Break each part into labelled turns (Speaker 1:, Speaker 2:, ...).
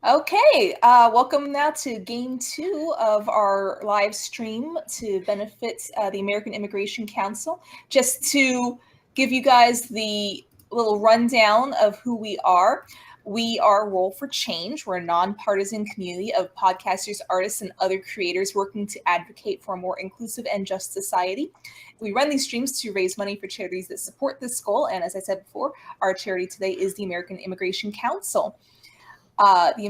Speaker 1: Okay, welcome now to game 2 of our live stream to benefit the American Immigration Council. Just to give you guys the little rundown of who we are Roll for Change. We're a nonpartisan community of podcasters, artists, and other creators working to advocate for a more inclusive and just society. We run these streams to raise money for charities that support this goal, and as I said before, our charity today is the American Immigration Council. The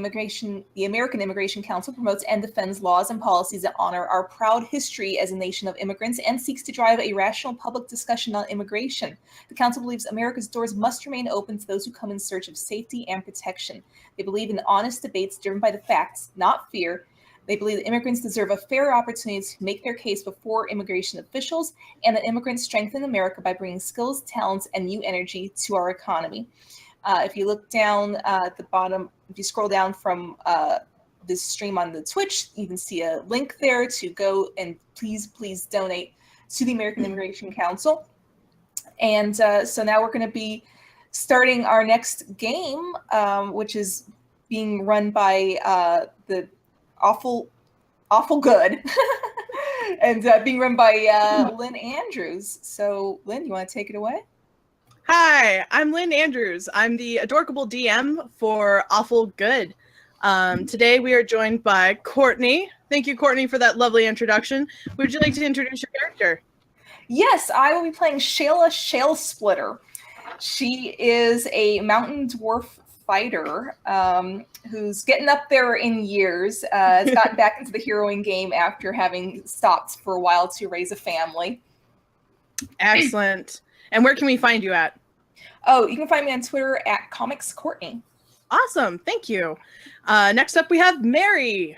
Speaker 1: American Immigration Council promotes and defends laws and policies that honor our proud history as a nation of immigrants and seeks to drive a rational public discussion on immigration. The Council believes America's doors must remain open to those who come in search of safety and protection. They believe in honest debates driven by the facts, not fear. They believe that immigrants deserve a fair opportunity to make their case before immigration officials, and that immigrants strengthen America by bringing skills, talents, and new energy to our economy. If you look down at the bottom, if you scroll down from this stream on the Twitch, you can see a link there to go and please donate to the American Immigration Council. And so now we're going to be starting our next game, which is being run by the Awful Good and being run by Lynn Andrews. So Lynn, you want to take it away?
Speaker 2: Hi, I'm Lynn Andrews. I'm the adorable DM for Awful Good. Today we are joined by Courtney. Thank you, Courtney, for that lovely introduction. Would you like to introduce your character?
Speaker 1: Yes, I will be playing Shayla Shalesplitter. She is a mountain dwarf fighter who's getting up there in years. Has gotten back into the heroing game after having stopped for a while to raise a family.
Speaker 2: Excellent. And where can we find you at?
Speaker 1: Oh, you can find me on Twitter at Comics Courtney.
Speaker 2: Awesome. Thank you. Next up, we have Mary.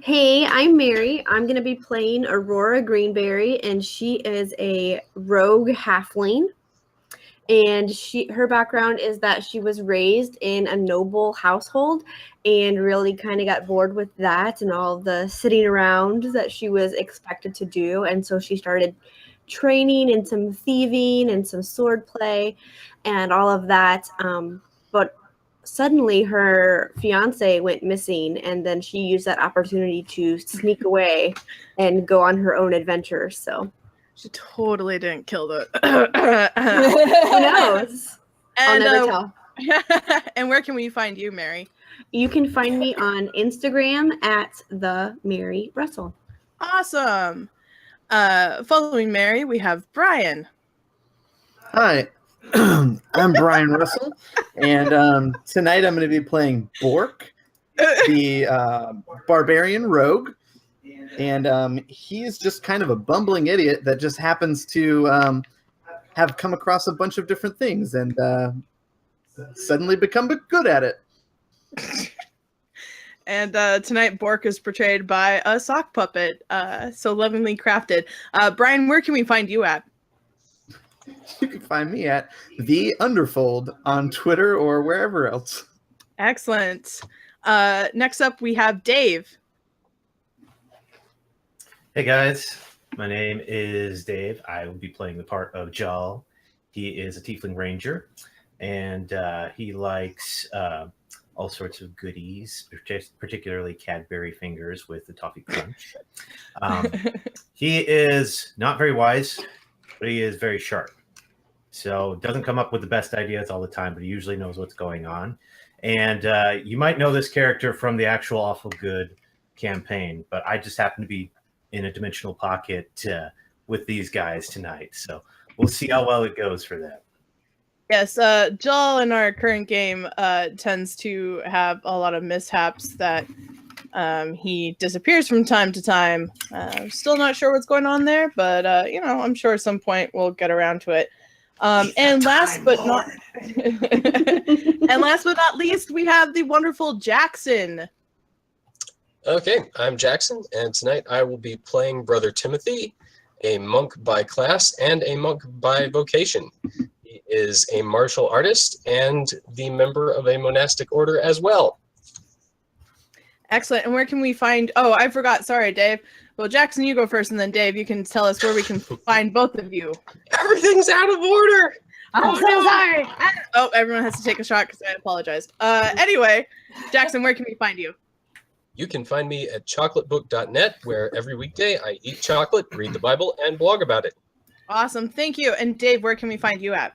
Speaker 3: Hey, I'm Mary. I'm going to be playing Aurora Greenberry, and she is a rogue halfling. And her background is that she was raised in a noble household and really kind of got bored with that and all the sitting around that she was expected to do. And so she started training and some thieving and some sword play and all of that. But suddenly her fiance went missing, and then she used that opportunity to sneak away and go on her own adventure. So
Speaker 2: she totally didn't kill the
Speaker 3: who knows? I'll never tell.
Speaker 2: And where can we find you, Mary?
Speaker 3: You can find me on Instagram at the Mary Russell.
Speaker 2: Awesome. Following Mary, we have Brian.
Speaker 4: Hi, I'm Brian Russell, and tonight I'm going to be playing Bork, the barbarian rogue, and he's just kind of a bumbling idiot that just happens to have come across a bunch of different things and suddenly become good at it.
Speaker 2: And tonight, Bork is portrayed by a sock puppet, so lovingly crafted. Brian, where can we find you at?
Speaker 4: You can find me at The Underfold on Twitter or wherever else.
Speaker 2: Excellent. Next up, we have Dave.
Speaker 5: Hey guys, my name is Dave. I will be playing the part of Jal. He is a tiefling ranger, and he likes all sorts of goodies, particularly Cadbury fingers with the toffee crunch. He is not very wise, but he is very sharp. So doesn't come up with the best ideas all the time, but he usually knows what's going on. And you might know this character from the actual Awful Good campaign, but I just happen to be in a dimensional pocket with these guys tonight. So we'll see how well it goes for them.
Speaker 2: Yes, Jal in our current game tends to have a lot of mishaps that he disappears from time to time. Still not sure what's going on there, but I'm sure at some point we'll get around to it. And last but not least, we have the wonderful Jackson.
Speaker 6: Okay, I'm Jackson, and tonight I will be playing Brother Timothy, a monk by class and a monk by vocation. He is a martial artist and the member of a monastic order as well.
Speaker 2: Excellent. And where can we find... Oh, I forgot. Sorry, Dave. Well, Jackson, you go first, and then Dave, you can tell us where we can find both of you.
Speaker 6: Everything's out of order!
Speaker 3: I'm so sorry.
Speaker 2: Oh, everyone has to take a shot because I apologized. Anyway, Jackson, where can we find you?
Speaker 6: You can find me at chocolatebook.net, where every weekday I eat chocolate, read the Bible, and blog about it.
Speaker 2: Awesome. Thank you. And Dave, where can we find you at?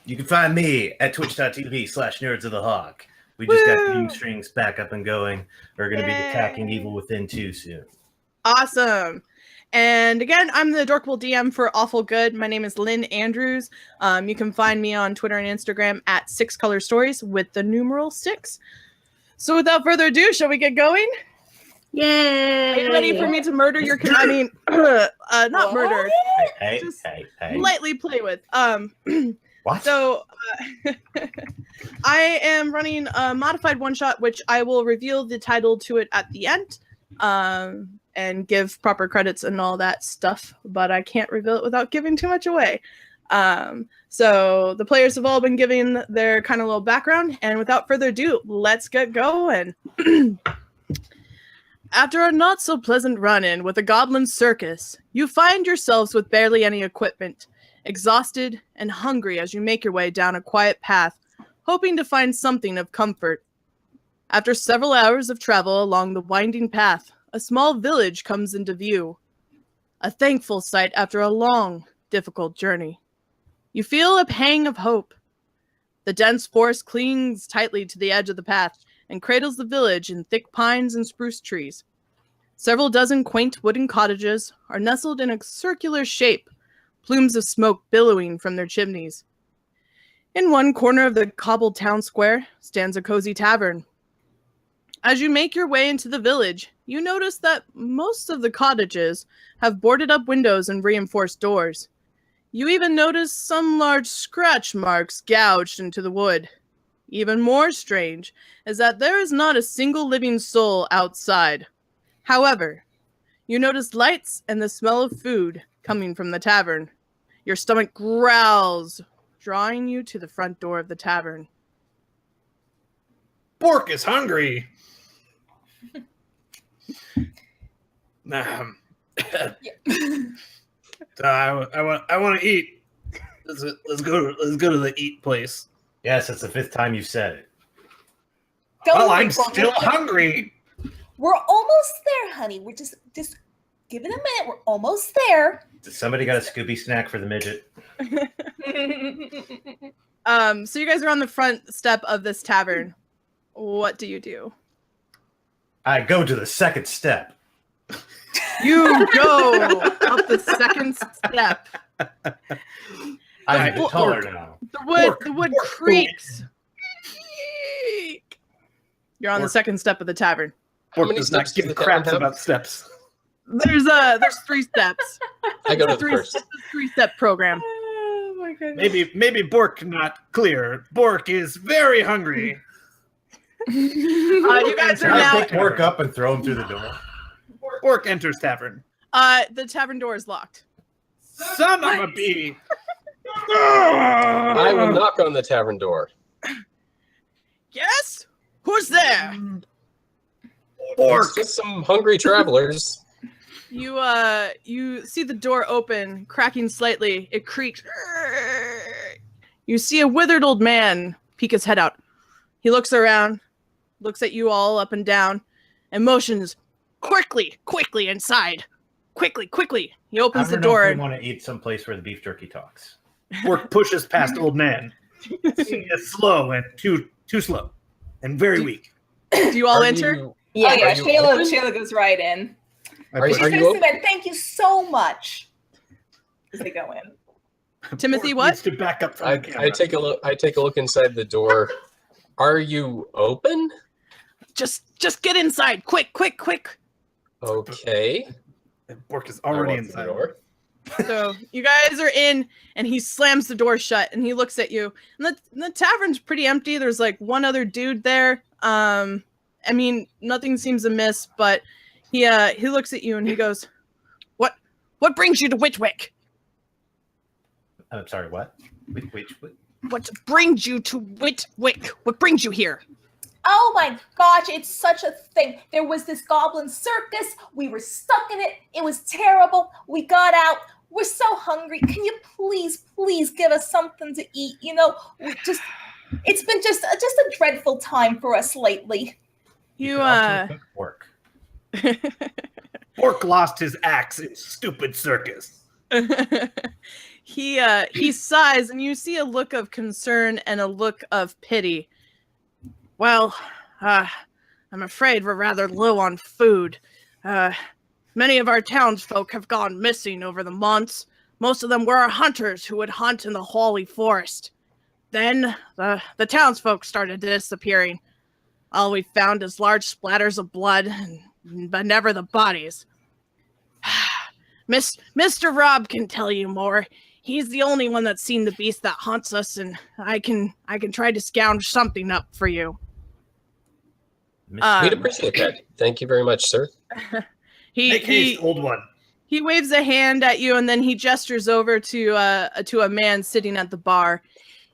Speaker 5: You can find me at twitch.tv/Nerds of the Hawk. We just got
Speaker 2: Woo!
Speaker 5: game strings back up and going. We're going to be
Speaker 2: Yay!
Speaker 5: attacking Evil Within 2 soon.
Speaker 2: Awesome. And again, I'm the Dorkable DM for Awful Good. My name is Lynn Andrews. You can find me on Twitter and Instagram at 6colorstories with the numeral 6. So without further ado, shall we get going?
Speaker 3: Yay!
Speaker 2: Are you ready for me to murder your not murder,
Speaker 5: Hey,
Speaker 2: Just
Speaker 5: hey, hey.
Speaker 2: lightly play with.
Speaker 5: What?
Speaker 2: So I am running a modified one-shot, which I will reveal the title to it at the end, and give proper credits and all that stuff, but I can't reveal it without giving too much away. So the players have all been giving their kind of little background, and without further ado, let's get going. After a not so pleasant run-in with a goblin circus, you find yourselves with barely any equipment, exhausted and hungry as you make your way down a quiet path, hoping to find something of comfort. After several hours of travel along the winding path, a small village comes into view. A thankful sight after a long, difficult journey. You feel a pang of hope. The dense forest clings tightly to the edge of the path and cradles the village in thick pines and spruce trees. Several dozen quaint wooden cottages are nestled in a circular shape, plumes of smoke billowing from their chimneys. In one corner of the cobbled town square stands a cozy tavern. As you make your way into the village, you notice that most of the cottages have boarded up windows and reinforced doors. You even notice some large scratch marks gouged into the wood. Even more strange is that there is not a single living soul outside. However, you notice lights and the smell of food coming from the tavern. Your stomach growls, drawing you to the front door of the tavern.
Speaker 4: Bork is hungry. I want to eat. Let's go to the eat place.
Speaker 5: Yes, it's the 5th time you've said it.
Speaker 1: Don't
Speaker 4: Well,
Speaker 1: worry,
Speaker 4: I'm
Speaker 1: Bork.
Speaker 4: still hungry.
Speaker 1: We're almost there, honey. We're just give it a minute. We're almost there.
Speaker 5: Somebody got a Scooby snack for the midget.
Speaker 2: So you guys are on the front step of this tavern. What do you do?
Speaker 5: I go to the 2nd step.
Speaker 2: You go up the 2nd step.
Speaker 5: I'm
Speaker 2: Bork.
Speaker 5: taller now.
Speaker 2: The wood creaks. You're on the 2nd step of the tavern.
Speaker 4: Bork
Speaker 6: many
Speaker 4: does not
Speaker 6: steps does
Speaker 4: give
Speaker 6: the
Speaker 4: craps
Speaker 6: tavern have?
Speaker 4: about steps.
Speaker 2: There's 3 steps.
Speaker 6: I go to the
Speaker 2: Three,
Speaker 6: first.
Speaker 2: it's a 3-step program.
Speaker 1: Oh my goodness.
Speaker 4: Maybe Bork not clear. Bork is very hungry.
Speaker 2: You guys are
Speaker 5: Can I
Speaker 2: now.
Speaker 5: pick Bork up and throw him through the door?
Speaker 4: Bork enters tavern.
Speaker 2: The tavern door is locked.
Speaker 4: Son of a bee.
Speaker 6: I will knock on the tavern door.
Speaker 2: Yes? Who's there?
Speaker 6: It's just some hungry travelers.
Speaker 2: You see the door open, cracking slightly. It creaks. You see a withered old man peek his head out. He looks around, looks at you all up and down, and motions quickly inside. Quickly. He opens the door.
Speaker 5: We want to eat someplace where the beef jerky talks.
Speaker 4: Bork pushes past old man. He is slow and too slow and very weak.
Speaker 2: Do you all
Speaker 6: Are
Speaker 2: enter?
Speaker 6: you-
Speaker 1: Yeah,
Speaker 6: Are
Speaker 1: yeah.
Speaker 6: you
Speaker 1: Shayla,
Speaker 6: open?
Speaker 1: Shayla goes right in.
Speaker 6: Are
Speaker 1: She's
Speaker 6: you
Speaker 1: gonna
Speaker 6: open?
Speaker 1: sit there, thank you so much. As they go in.
Speaker 2: Timothy,
Speaker 4: Bork
Speaker 2: what?
Speaker 4: needs to back up from
Speaker 6: I
Speaker 4: the camera.
Speaker 6: take a look. I take a look inside the door. Are you open?
Speaker 2: Just get inside. Quick.
Speaker 6: Okay.
Speaker 4: Bork is
Speaker 6: I
Speaker 4: already
Speaker 6: walk through the
Speaker 4: inside.
Speaker 6: door.
Speaker 2: So you guys are in, and he slams the door shut, and he looks at you. And the tavern's pretty empty. There's like one other dude there. I mean, nothing seems amiss, but he looks at you and he goes, "What brings you to Witwick?
Speaker 5: I'm sorry, what? Wait.
Speaker 2: What brings you to Witwick? What brings you here?"
Speaker 1: Oh my gosh, it's such a thing. There was this goblin circus. We were stuck in it. It was terrible. We got out. we're so hungry. Can you please give us something to eat? You know, it's been just a dreadful time for us lately.
Speaker 2: You
Speaker 5: could also cook pork.
Speaker 4: Bork lost his axe in stupid circus.
Speaker 2: he sighs, and you see a look of concern and a look of pity. Well, I'm afraid we're rather low on food. Many of our townsfolk have gone missing over the months. Most of them were our hunters who would hunt in the Holy Forest. Then the townsfolk started disappearing. All we found is large splatters of blood, but never the bodies. Mr. Rob can tell you more. He's the only one that's seen the beast that haunts us, and I can try to scrounge something up for you.
Speaker 6: We'd appreciate that. Thank you very much, sir.
Speaker 4: Make haste, old one.
Speaker 2: He waves a hand at you, and then he gestures over to a man sitting at the bar.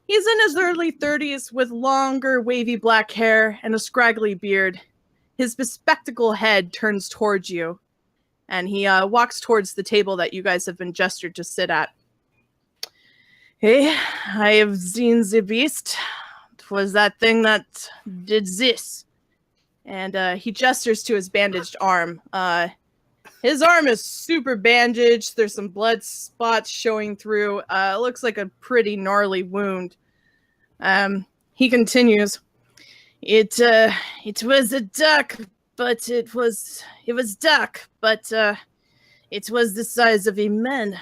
Speaker 2: He's in his early 30s with longer, wavy black hair and a scraggly beard. His bespectacled head turns towards you, and he walks towards the table that you guys have been gestured to sit at. Hey, I have seen the beast. It was that thing that did this. And he gestures to his bandaged arm. His arm is super bandaged. There's some blood spots showing through. It looks like a pretty gnarly wound. He continues. It was a duck, but it was duck, but it was the size of a man.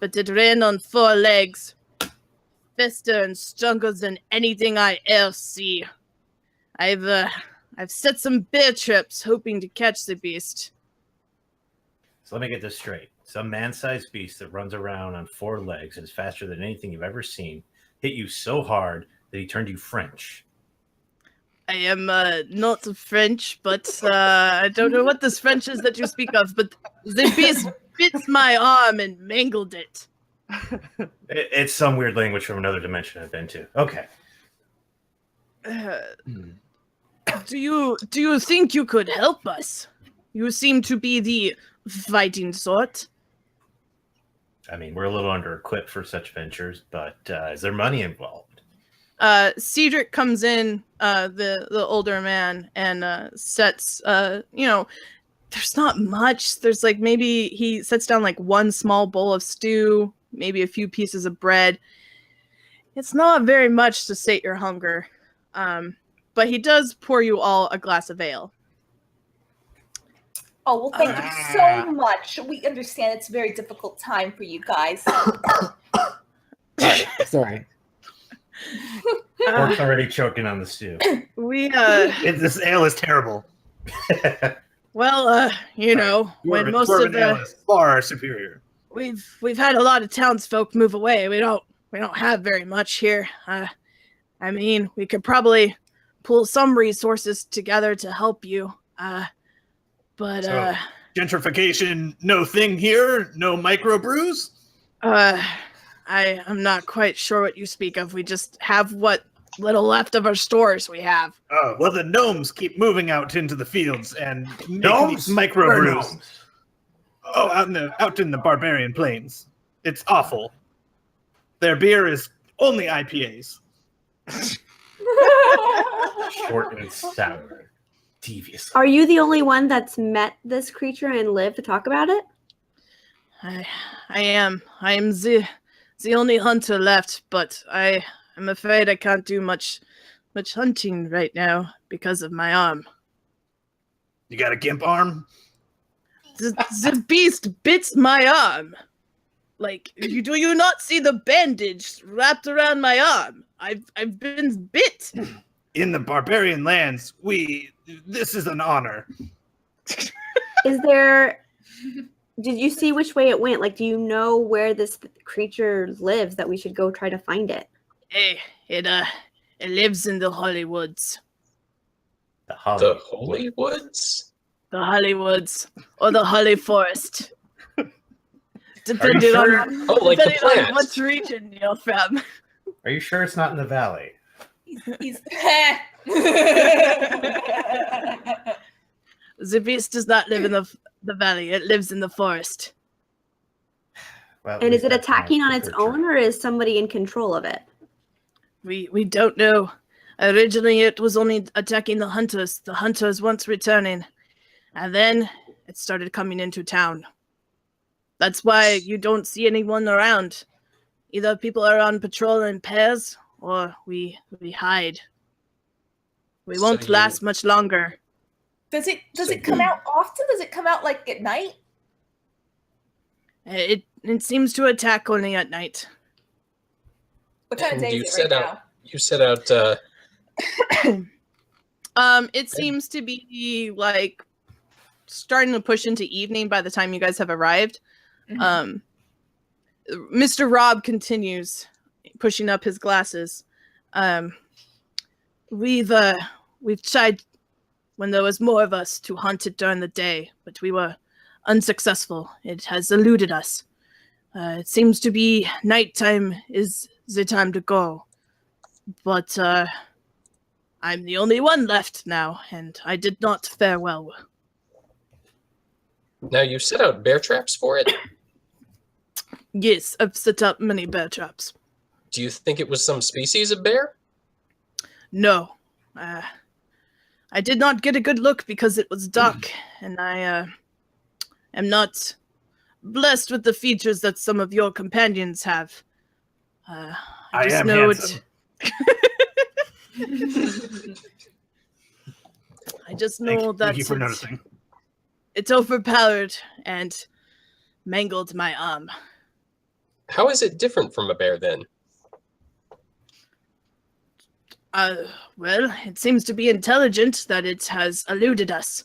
Speaker 2: But it ran on 4 legs, faster and stronger than anything I ever see. I've set some bear traps hoping to catch the beast.
Speaker 5: So let me get this straight. Some man-sized beast that runs around on 4 legs and is faster than anything you've ever seen hit you so hard that he turned you French.
Speaker 2: I am not French, but I don't know what this French is that you speak of, but the beast bit my arm and mangled it.
Speaker 5: It's some weird language from another dimension I've been to. Okay.
Speaker 2: Do you think you could help us? You seem to be the fighting sort.
Speaker 5: I mean, we're a little under-equipped for such ventures, but is there money involved?
Speaker 2: Cedric comes in, the older man, and sets, there's not much. There's like maybe he sets down like 1 small bowl of stew, maybe a few pieces of bread. It's not very much to sate your hunger. But he does pour you all a glass of ale.
Speaker 1: Oh, well, thank you so much. We understand it's a very difficult time for you guys.
Speaker 4: Sorry.
Speaker 5: Pork's already choking on the stew.
Speaker 4: This ale is terrible.
Speaker 2: Well, when most of the
Speaker 4: ale is far superior.
Speaker 2: we've had a lot of townsfolk move away. We don't have very much here. I mean, we could probably pull some resources together to help you. But
Speaker 4: so, gentrification, no thing here? No microbrews?
Speaker 2: I'm not quite sure what you speak of. We just have what little left of our stores we have.
Speaker 4: Oh, well, the gnomes keep moving out into the fields and making
Speaker 5: Gnomes?
Speaker 4: these microbrews. Oh, out in the barbarian plains. It's awful. Their beer is only IPAs.
Speaker 5: Short and sour. Devious.
Speaker 3: Are you the only one that's met this creature and lived to talk about it?
Speaker 2: I am. I am the only hunter left, but I'm afraid I can't do much hunting right now because of my arm.
Speaker 4: You got a gimp arm?
Speaker 2: The beast bit my arm. Like, do you not see the bandage wrapped around my arm? I've been bit.
Speaker 4: In the barbarian lands, this is an honor.
Speaker 3: Did you see which way it went? Like, do you know where this creature lives that we should go try to find it?
Speaker 2: Hey, it lives in the Hollywoods.
Speaker 5: The Holly.
Speaker 6: The Holy Woods?
Speaker 2: The Hollywoods. Or the Holly Forest. Depending
Speaker 5: sure?
Speaker 2: on,
Speaker 6: Oh, like the
Speaker 2: depending on
Speaker 6: plant.
Speaker 2: what region you're from.
Speaker 5: Are you sure it's not in the valley?
Speaker 1: He's
Speaker 2: The beast does not live in the valley. It lives in the forest.
Speaker 5: Well, at
Speaker 3: And is
Speaker 5: least
Speaker 3: it
Speaker 5: that's my
Speaker 3: attacking on its
Speaker 5: preferred
Speaker 3: own, or is somebody in control of it?
Speaker 2: We don't know. Originally, it was only attacking the hunters once returning. And then it started coming into town. That's why you don't see anyone around. Either people are on patrol in pairs, or we hide. We won't
Speaker 6: So you-
Speaker 2: last much longer.
Speaker 1: Does it
Speaker 6: So-
Speaker 1: come out often? Does it come out like at night?
Speaker 2: It seems to attack only at night.
Speaker 1: What time of
Speaker 6: And
Speaker 1: day
Speaker 6: you
Speaker 1: is it right
Speaker 6: set
Speaker 1: now?
Speaker 6: You set out.
Speaker 2: It seems to be like starting to push into evening by the time you guys have arrived.
Speaker 1: Mhm.
Speaker 2: Mr. Rob continues pushing up his glasses. We've tried when there was more of us to hunt it during the day, but we were unsuccessful. It has eluded us. It seems to be nighttime is the time to go. But I'm the only one left now, and I did not fare well.
Speaker 6: Now you set out bear traps for it.
Speaker 2: Yes, I've set up many bear traps.
Speaker 6: Do you think it was some species of bear?
Speaker 2: No. I did not get a good look because it was dark, and I am not blessed with the features that some of your companions have. I just
Speaker 5: am
Speaker 2: know
Speaker 5: handsome.
Speaker 2: I just know that
Speaker 7: Thank you for noticing.
Speaker 2: it's overpowered and mangled my arm.
Speaker 6: How is it different from a bear then?
Speaker 2: Well, it seems to be intelligent that it has eluded us.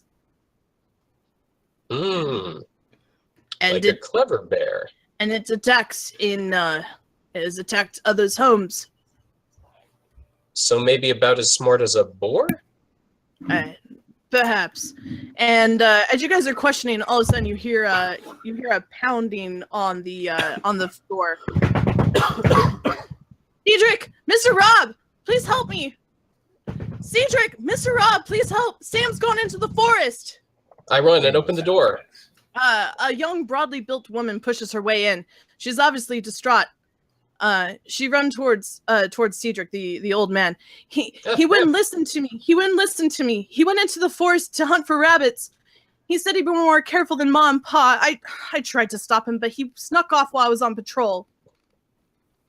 Speaker 6: Hmm,
Speaker 2: And
Speaker 6: like
Speaker 2: it
Speaker 6: a clever bear.
Speaker 2: and it attacks it has attacked others' homes.
Speaker 6: So maybe about as smart as a boar?
Speaker 2: Perhaps. And as you guys are questioning, all of a sudden you hear a pounding on the floor. Cedric, Mr. Rob, please help me. Cedric, Mr. Rob, please help. Sam's gone into the forest.
Speaker 6: I run and open the door.
Speaker 2: A young, broadly built woman pushes her way in. She's obviously distraught. She runs towards Cedric, the old man. He wouldn't listen to me. He wouldn't listen to me. He went into the forest to hunt for rabbits. He said he'd be more careful than Ma and Pa. I tried to stop him, but he snuck off while I was on patrol.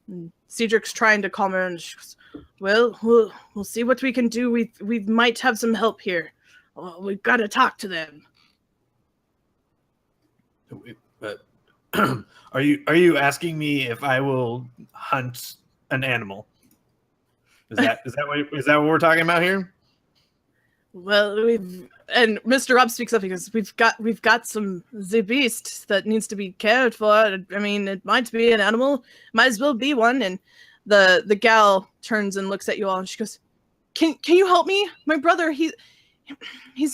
Speaker 2: And Cedric's trying to calm her, and she goes, "Well, we'll see what we can do. We might have some help here. We've got to talk to them."
Speaker 7: But are you asking me if I will hunt an animal? Is that what we're talking about here?
Speaker 2: Well, and Mr. Rob speaks up because we've got the beast that needs to be cared for. I mean, it might be an animal, might as well be one. And the gal turns and looks at you all, and she goes, "Can you help me? My brother, he's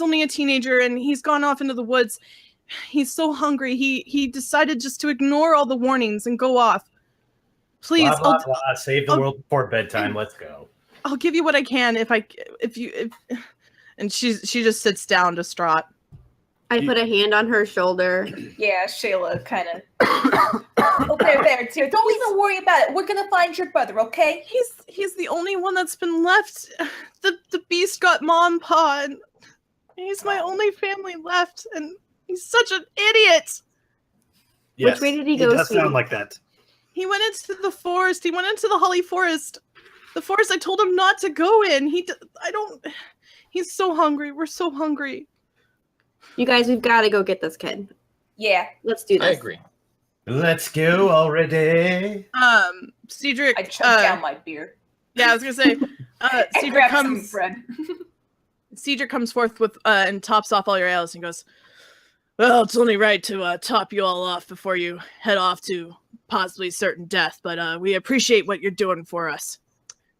Speaker 2: only a teenager, and he's gone off into the woods. He's so hungry. He decided just to ignore all the warnings and go off. Please,
Speaker 5: Blah, blah, blah. Save the world before bedtime. Let's go.
Speaker 2: I'll give you what I can if you. And she just sits down distraught.
Speaker 3: I put a hand on her shoulder.
Speaker 1: Yeah, Shayla kind of. Oh, there, dear. Don't even worry about it. We're gonna find your brother, okay?
Speaker 2: He's the only one that's been left. The beast got Ma and Pa, and he's my only family left, and he's such an idiot.
Speaker 3: Which way did he go,
Speaker 7: It does
Speaker 3: sweetie?
Speaker 7: sound like that.
Speaker 2: He went into the forest. He went into the Holly Forest. The forest I told him not to go in. He's so hungry. We're so hungry.
Speaker 3: You guys, we've got to go get this kid.
Speaker 1: Yeah,
Speaker 3: Let's do this.
Speaker 6: I agree.
Speaker 5: Let's go already.
Speaker 2: Cedric.
Speaker 1: I choked down my beer.
Speaker 2: Yeah, I was gonna say.
Speaker 1: And
Speaker 2: Cedric
Speaker 1: grabbed some
Speaker 2: comes.
Speaker 1: bread.
Speaker 2: Cedric comes forth with and tops off all your ales and goes, "Well, it's only right to top you all off before you head off to possibly certain death, but we appreciate what you're doing for us."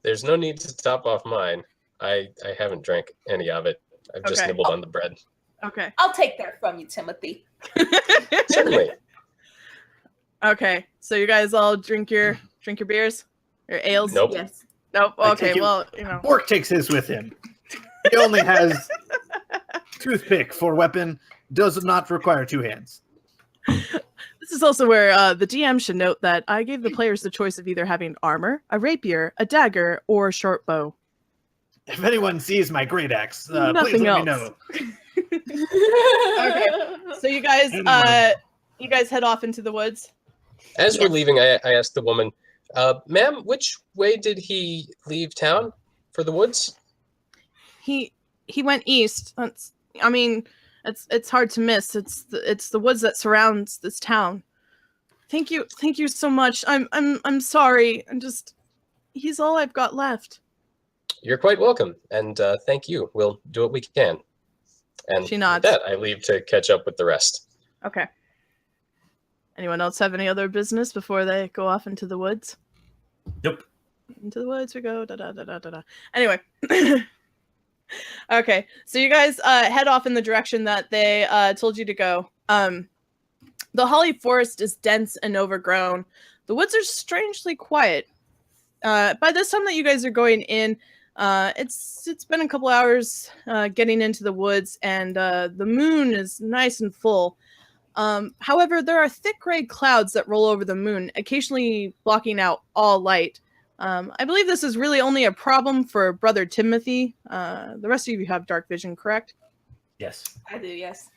Speaker 6: There's no need to top off mine. I haven't drank any of it. I've just
Speaker 2: Okay.
Speaker 6: nibbled on the bread.
Speaker 2: Okay.
Speaker 1: I'll take that from you, Timothy.
Speaker 6: Certainly.
Speaker 2: Okay. So you guys all drink your beers? Your ales?
Speaker 6: Nope.
Speaker 3: Yes.
Speaker 2: Nope.
Speaker 7: I
Speaker 2: Okay,
Speaker 7: take it-
Speaker 2: well,
Speaker 7: Bork takes his with him. He only has toothpick for weapon. Does not require two hands.
Speaker 2: This is also where the DM should note that I gave the players the choice of either having armor, a rapier, a dagger, or a short bow.
Speaker 7: If anyone sees my great axe, please
Speaker 2: Nothing
Speaker 7: let
Speaker 2: else.
Speaker 7: me know.
Speaker 2: Okay. So you guys head off into the woods.
Speaker 6: As we're leaving, I asked the woman, "Ma'am, which way did he leave town for the woods?"
Speaker 2: He went east. It's hard to miss. It's the woods that surrounds this town. Thank you so much. I'm sorry. He's all I've got left.
Speaker 6: You're quite welcome, and thank you. We'll do what we can. And
Speaker 2: She nods.
Speaker 6: with that, I leave to catch up with the rest.
Speaker 2: Okay. Anyone else have any other business before they go off into the woods?
Speaker 5: Nope.
Speaker 2: Into the woods we go. Da da da da da da. Anyway. Okay, so you guys head off in the direction that they told you to go. The holly forest is dense and overgrown. The woods are strangely quiet. By this time that you guys are going in, it's been a couple hours getting into the woods, and the moon is nice and full. However, there are thick gray clouds that roll over the moon, occasionally blocking out all light. I believe this is really only a problem for Brother Timothy. The rest of you have dark vision, correct?
Speaker 5: Yes.
Speaker 1: I do, yes.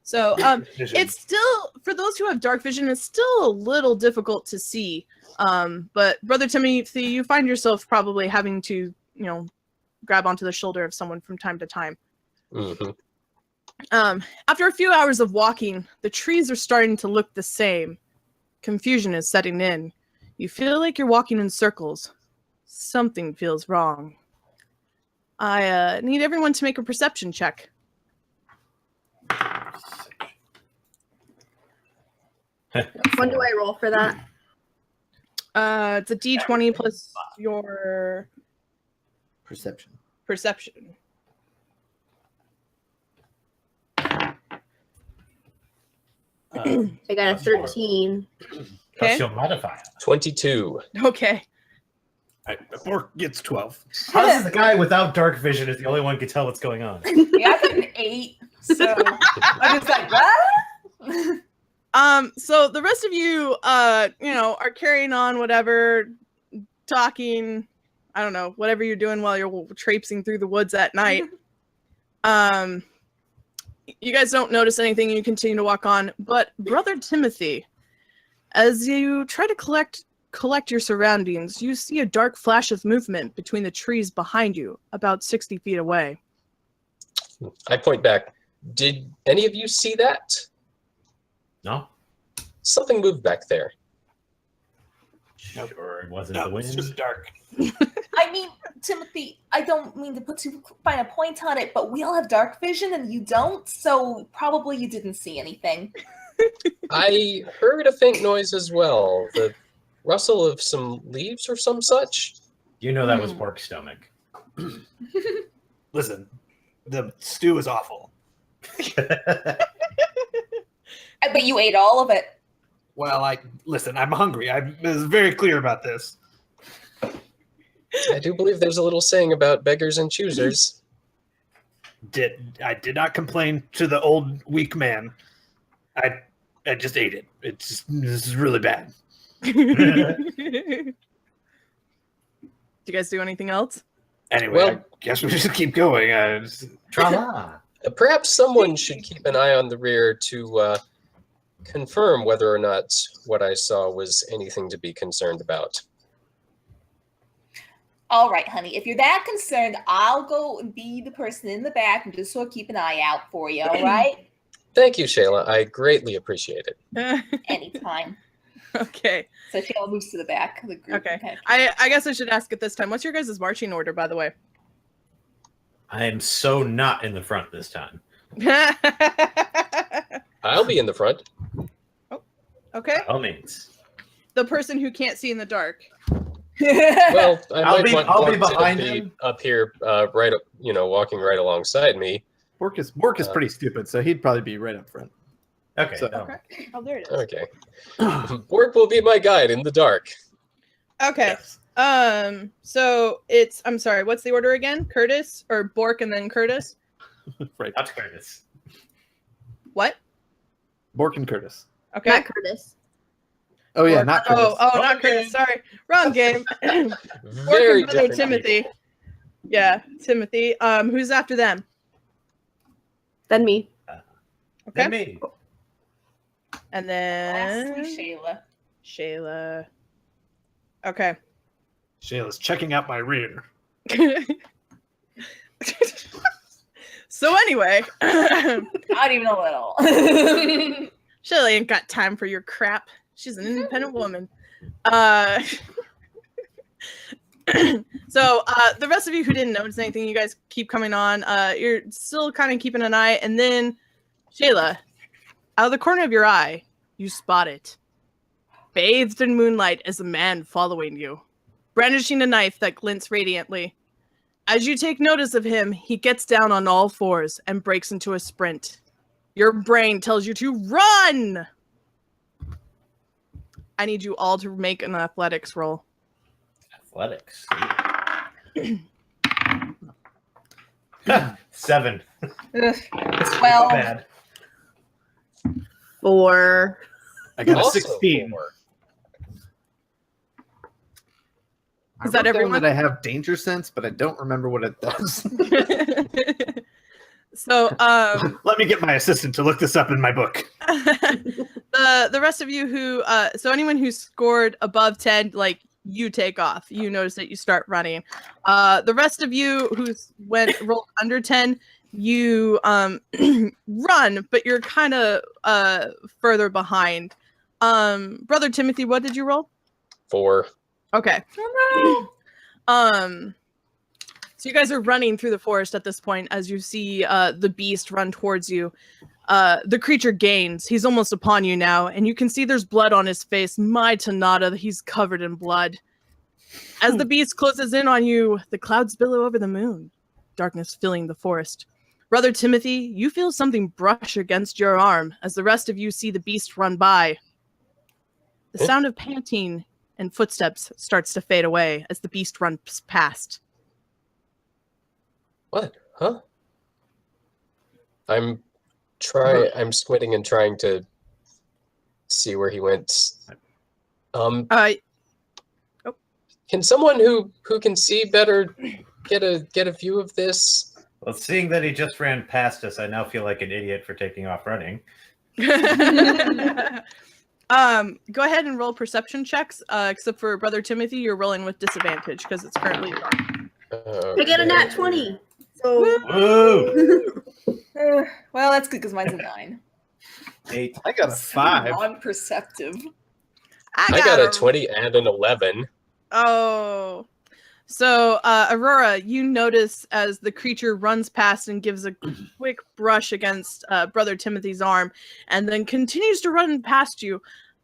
Speaker 2: So
Speaker 7: Vision.
Speaker 2: it's still, for those who have dark vision, it's still a little difficult to see. But Brother Timothy, you find yourself probably having to, grab onto the shoulder of someone from time to time.
Speaker 6: Mm-hmm.
Speaker 2: After a few hours of walking, the trees are starting to look the same. Confusion is setting in. You feel like you're walking in circles. Something feels wrong. I need everyone to make a perception check.
Speaker 3: When do I roll for that?
Speaker 2: It's a D20 plus your
Speaker 4: Perception.
Speaker 2: perception.
Speaker 3: I got a 13.
Speaker 2: Okay.
Speaker 5: Plus your modifier.
Speaker 6: 22.
Speaker 2: Okay.
Speaker 7: Bork gets 12.
Speaker 5: How does the guy without dark vision is the only one who can tell what's going on?
Speaker 1: Yeah, I got an 8. So I'm just like, what?
Speaker 2: So the rest of you, are carrying on whatever, talking, I don't know, whatever you're doing while you're traipsing through the woods at night. You guys don't notice anything and you continue to walk on. But Brother Timothy, as you try to collect your surroundings, you see a dark flash of movement between the trees behind you, about 60 feet away.
Speaker 6: I point back. Did any of you see that?
Speaker 5: No?
Speaker 6: Something moved back there.
Speaker 5: Sure, it wasn't
Speaker 7: No,
Speaker 5: the wind.
Speaker 7: it's just dark.
Speaker 1: I mean, Timothy, I don't mean to put too fine a point on it, but we all have dark vision and you don't, so probably you didn't see anything.
Speaker 6: I heard a faint noise as well. The rustle of some leaves or some such.
Speaker 5: You know that was Bork's stomach.
Speaker 7: Listen, the stew is awful.
Speaker 1: But you ate all of it.
Speaker 7: Well, I'm hungry. I was very clear about this.
Speaker 6: I do believe there's a little saying about beggars and choosers.
Speaker 7: I did not complain to the old weak man. I just ate it. This is really bad.
Speaker 2: Do you guys do anything else?
Speaker 7: Anyway,
Speaker 6: Well-
Speaker 7: I guess we just keep going.
Speaker 5: Tra-la.
Speaker 6: Perhaps someone should keep an eye on the rear to confirm whether or not what I saw was anything to be concerned about.
Speaker 1: All right, honey. If you're that concerned, I'll go and be the person in the back and just sort of keep an eye out for you, all right?
Speaker 6: Thank you, Shayla. I greatly appreciate it.
Speaker 1: Anytime.
Speaker 2: Okay.
Speaker 1: So Shayla moves to the back of the group.
Speaker 2: Okay. I guess I should ask at this time. What's your guys' marching order, by the way?
Speaker 5: I am so not in the front this time.
Speaker 6: I'll be in the front.
Speaker 2: Okay.
Speaker 5: By all means.
Speaker 2: The person who can't see in the dark.
Speaker 6: Well, I
Speaker 5: I'll
Speaker 6: might
Speaker 5: be-
Speaker 6: want
Speaker 5: I'll be
Speaker 6: Bork to
Speaker 5: behind
Speaker 6: be
Speaker 5: him.
Speaker 6: up here, right up, walking right alongside me.
Speaker 4: Bork is pretty stupid, so he'd probably be right up front.
Speaker 5: Okay.
Speaker 4: So-
Speaker 2: Okay. Oh, there it is.
Speaker 6: Okay. Bork will be my guide in the dark.
Speaker 2: Okay. So it's, I'm sorry, what's the order again? Curtis or Bork and then Curtis?
Speaker 4: Right.
Speaker 5: Not Curtis.
Speaker 2: What?
Speaker 4: Bork and Curtis.
Speaker 2: Okay.
Speaker 3: Not Curtis.
Speaker 4: Oh yeah,
Speaker 2: Or-
Speaker 4: not Curtis.
Speaker 2: not Curtis. Sorry, wrong game. Bork
Speaker 6: Very
Speaker 2: and brother
Speaker 6: different
Speaker 2: Timothy.
Speaker 6: people.
Speaker 2: Yeah, Timothy. Who's after them?
Speaker 3: Then me.
Speaker 2: Okay.
Speaker 5: Then me.
Speaker 2: And
Speaker 1: Lastly,
Speaker 2: then
Speaker 1: Shayla.
Speaker 2: Shayla. Okay.
Speaker 7: Shayla's checking out my rear.
Speaker 2: So anyway,
Speaker 1: Not even a little.
Speaker 2: Shayla ain't got time for your crap. She's an independent woman. So the rest of you who didn't notice anything, you guys keep coming on. You're still kind of keeping an eye, and then Shayla, out of the corner of your eye, you spot it. Bathed in moonlight is a man following you, brandishing a knife that glints radiantly. As you take notice of him, he gets down on all fours and breaks into a sprint. Your brain tells you to run! I need you all to make an athletics roll.
Speaker 5: Athletics. 7.
Speaker 1: Ugh.
Speaker 5: It's
Speaker 1: Well-
Speaker 5: not bad.
Speaker 3: 4.
Speaker 7: I got a
Speaker 6: Also
Speaker 7: 16.
Speaker 6: 4.
Speaker 4: I
Speaker 2: Is that
Speaker 4: wrote down
Speaker 2: everyone?
Speaker 4: that I have danger sense, but I don't remember what it does.
Speaker 2: So,
Speaker 7: Let me get my assistant to look this up in my book.
Speaker 2: the rest of you who so anyone who scored above 10, like, you take off. You notice that you start running. The rest of you who rolled under 10, you run, but you're kind of further behind. Brother Timothy, what did you roll?
Speaker 6: 4.
Speaker 2: Okay. So you guys are running through the forest at this point as you see the beast run towards you. The creature gains. He's almost upon you now, and you can see there's blood on his face. My Tanada, he's covered in blood. As the beast closes in on you, the clouds billow over the moon, darkness filling the forest. Brother Timothy, you feel something brush against your arm as the rest of you see the beast run by. The sound of panting and footsteps starts to fade away as the beast runs past.
Speaker 6: What? Huh? I'm squinting and trying to see where he went. Can someone who can see better get a view of this?
Speaker 5: Well, seeing that he just ran past us, I now feel like an idiot for taking off running.
Speaker 2: Go ahead and roll perception checks, except for Brother Timothy, you're rolling with disadvantage because it's currently dark.
Speaker 3: I get a nat 20. So
Speaker 5: Woo!
Speaker 1: Well, that's good because mine's a 9.
Speaker 5: 8.
Speaker 4: I got a 5.
Speaker 1: Non-perceptive.
Speaker 6: I got a 20 and an 11.
Speaker 2: Oh. So, Aurora, you notice as the creature runs past and gives a quick brush against Brother Timothy's arm and then continues to run past you.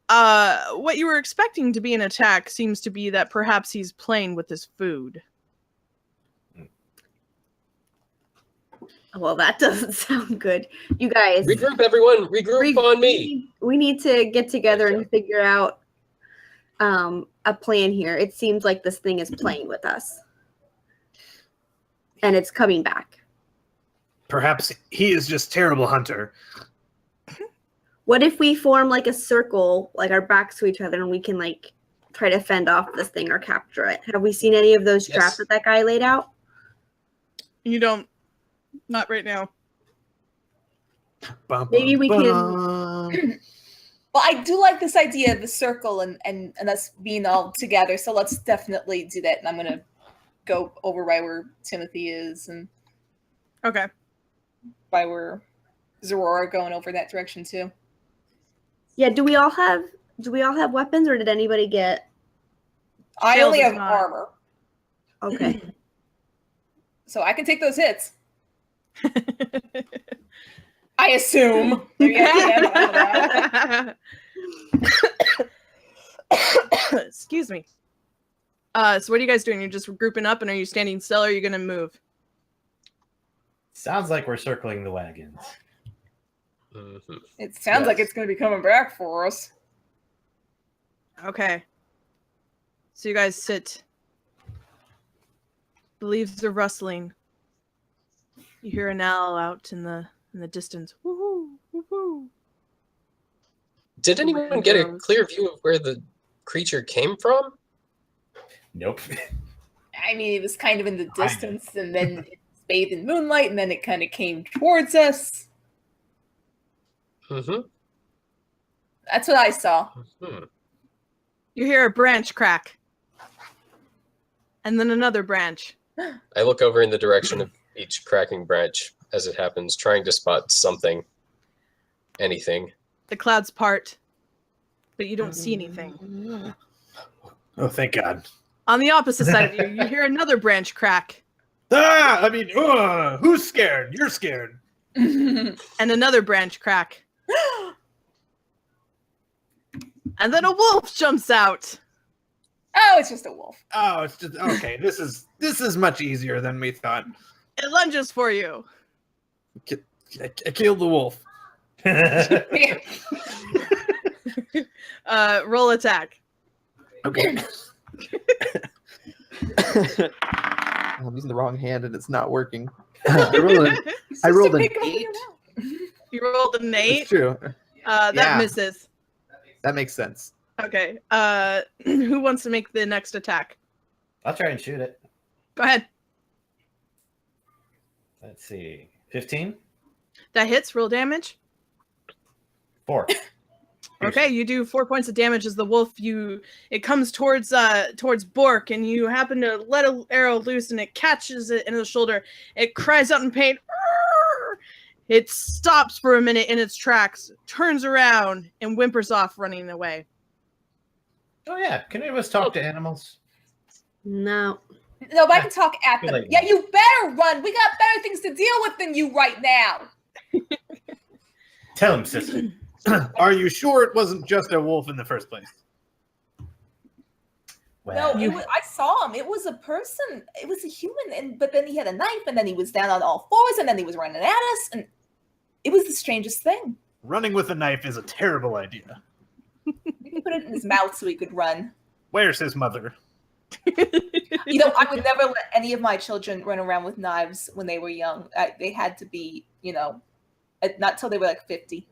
Speaker 2: What you were expecting to be an attack seems to be that perhaps he's playing with his food.
Speaker 3: well, that doesn't sound good. You guys,
Speaker 6: Regroup, everyone. Regroup on me.
Speaker 3: we need to get together and figure out a plan here. It seems like this thing is playing with us. And it's coming back.
Speaker 7: Perhaps he is just terrible hunter.
Speaker 3: What if we form like a circle, like our backs to each other, and we can like try to fend off this thing or capture it? Have we seen any of those
Speaker 6: Yes.
Speaker 3: traps that guy laid out?
Speaker 2: You don't. Not right now.
Speaker 3: Maybe we can.
Speaker 1: Well, I do like this idea of the circle and us being all together. So let's definitely do that. And I'm gonna go over right where Timothy is and
Speaker 2: Okay.
Speaker 1: by where Zorora going over that direction too.
Speaker 3: Yeah, do we all have weapons, or did anybody get?
Speaker 1: I
Speaker 2: Shield
Speaker 1: only
Speaker 2: is
Speaker 1: have
Speaker 2: not.
Speaker 1: armor,
Speaker 3: Okay.
Speaker 1: so I can take those hits. I assume. Maybe I can't.
Speaker 2: Excuse me. So what are you guys doing? You're just grouping up, and are you standing still, or are you gonna move?
Speaker 5: Sounds like we're circling the wagons.
Speaker 6: Mhm.
Speaker 1: It sounds like
Speaker 6: Yes.
Speaker 1: it's going to be coming back for us.
Speaker 2: Okay. So you guys sit. The leaves are rustling. You hear an owl out in the distance. Woohoo! Woohoo!
Speaker 6: Did anyone get a clear view of where the creature came from?
Speaker 5: Nope.
Speaker 1: I mean, it was kind of in the distance, and then it was bathed in moonlight, and then it kind of came towards us.
Speaker 6: Mm-hmm.
Speaker 1: That's what I saw.
Speaker 2: You hear a branch crack. And then another branch.
Speaker 6: I look over in the direction of each cracking branch as it happens, trying to spot something. Anything.
Speaker 2: The clouds part, but you don't see anything.
Speaker 7: Oh, thank God.
Speaker 2: On the opposite side of you, you hear another branch crack.
Speaker 7: Ah, I mean, who's scared? You're scared.
Speaker 2: And another branch crack. And then a wolf jumps out.
Speaker 1: Oh, it's just a wolf.
Speaker 7: Oh, it's just okay. This is much easier than we thought.
Speaker 2: It lunges for you.
Speaker 7: I killed the wolf.
Speaker 2: Roll attack.
Speaker 4: Okay. I'm using the wrong hand and it's not working. I rolled an 8.
Speaker 2: You rolled an 8.
Speaker 4: That's true.
Speaker 2: That
Speaker 4: Yeah.
Speaker 2: misses.
Speaker 4: That makes sense.
Speaker 2: Okay. Who wants to make the next attack?
Speaker 5: I'll try and shoot it.
Speaker 2: Go ahead.
Speaker 5: Let's see. 15?
Speaker 2: That hits. Roll damage.
Speaker 5: 4.
Speaker 2: Okay, you do 4 points of damage as the wolf. It comes towards Bork, and you happen to let an arrow loose, and it catches it in the shoulder. It cries out in pain. Arr! It stops for a minute in its tracks, turns around, and whimpers off, running away.
Speaker 5: Oh yeah, can any of us talk to animals?
Speaker 3: No.
Speaker 1: No, but I can talk at them.
Speaker 5: Like-
Speaker 1: Yeah, you better run. We got better things to deal with than you right now.
Speaker 5: Tell him, sister.
Speaker 7: Are you sure it wasn't just a wolf in the first place?
Speaker 1: No,
Speaker 5: Well,
Speaker 1: I saw him. It was a person. It was a human, but then he had a knife, and then he was down on all fours, and then he was running at us, and it was the strangest thing.
Speaker 7: Running with a knife is a terrible idea.
Speaker 1: We could put it in his mouth so he could run.
Speaker 7: Where's his mother?
Speaker 1: You know, I would never let any of my children run around with knives when they were young. They had to be, not till they were like 50.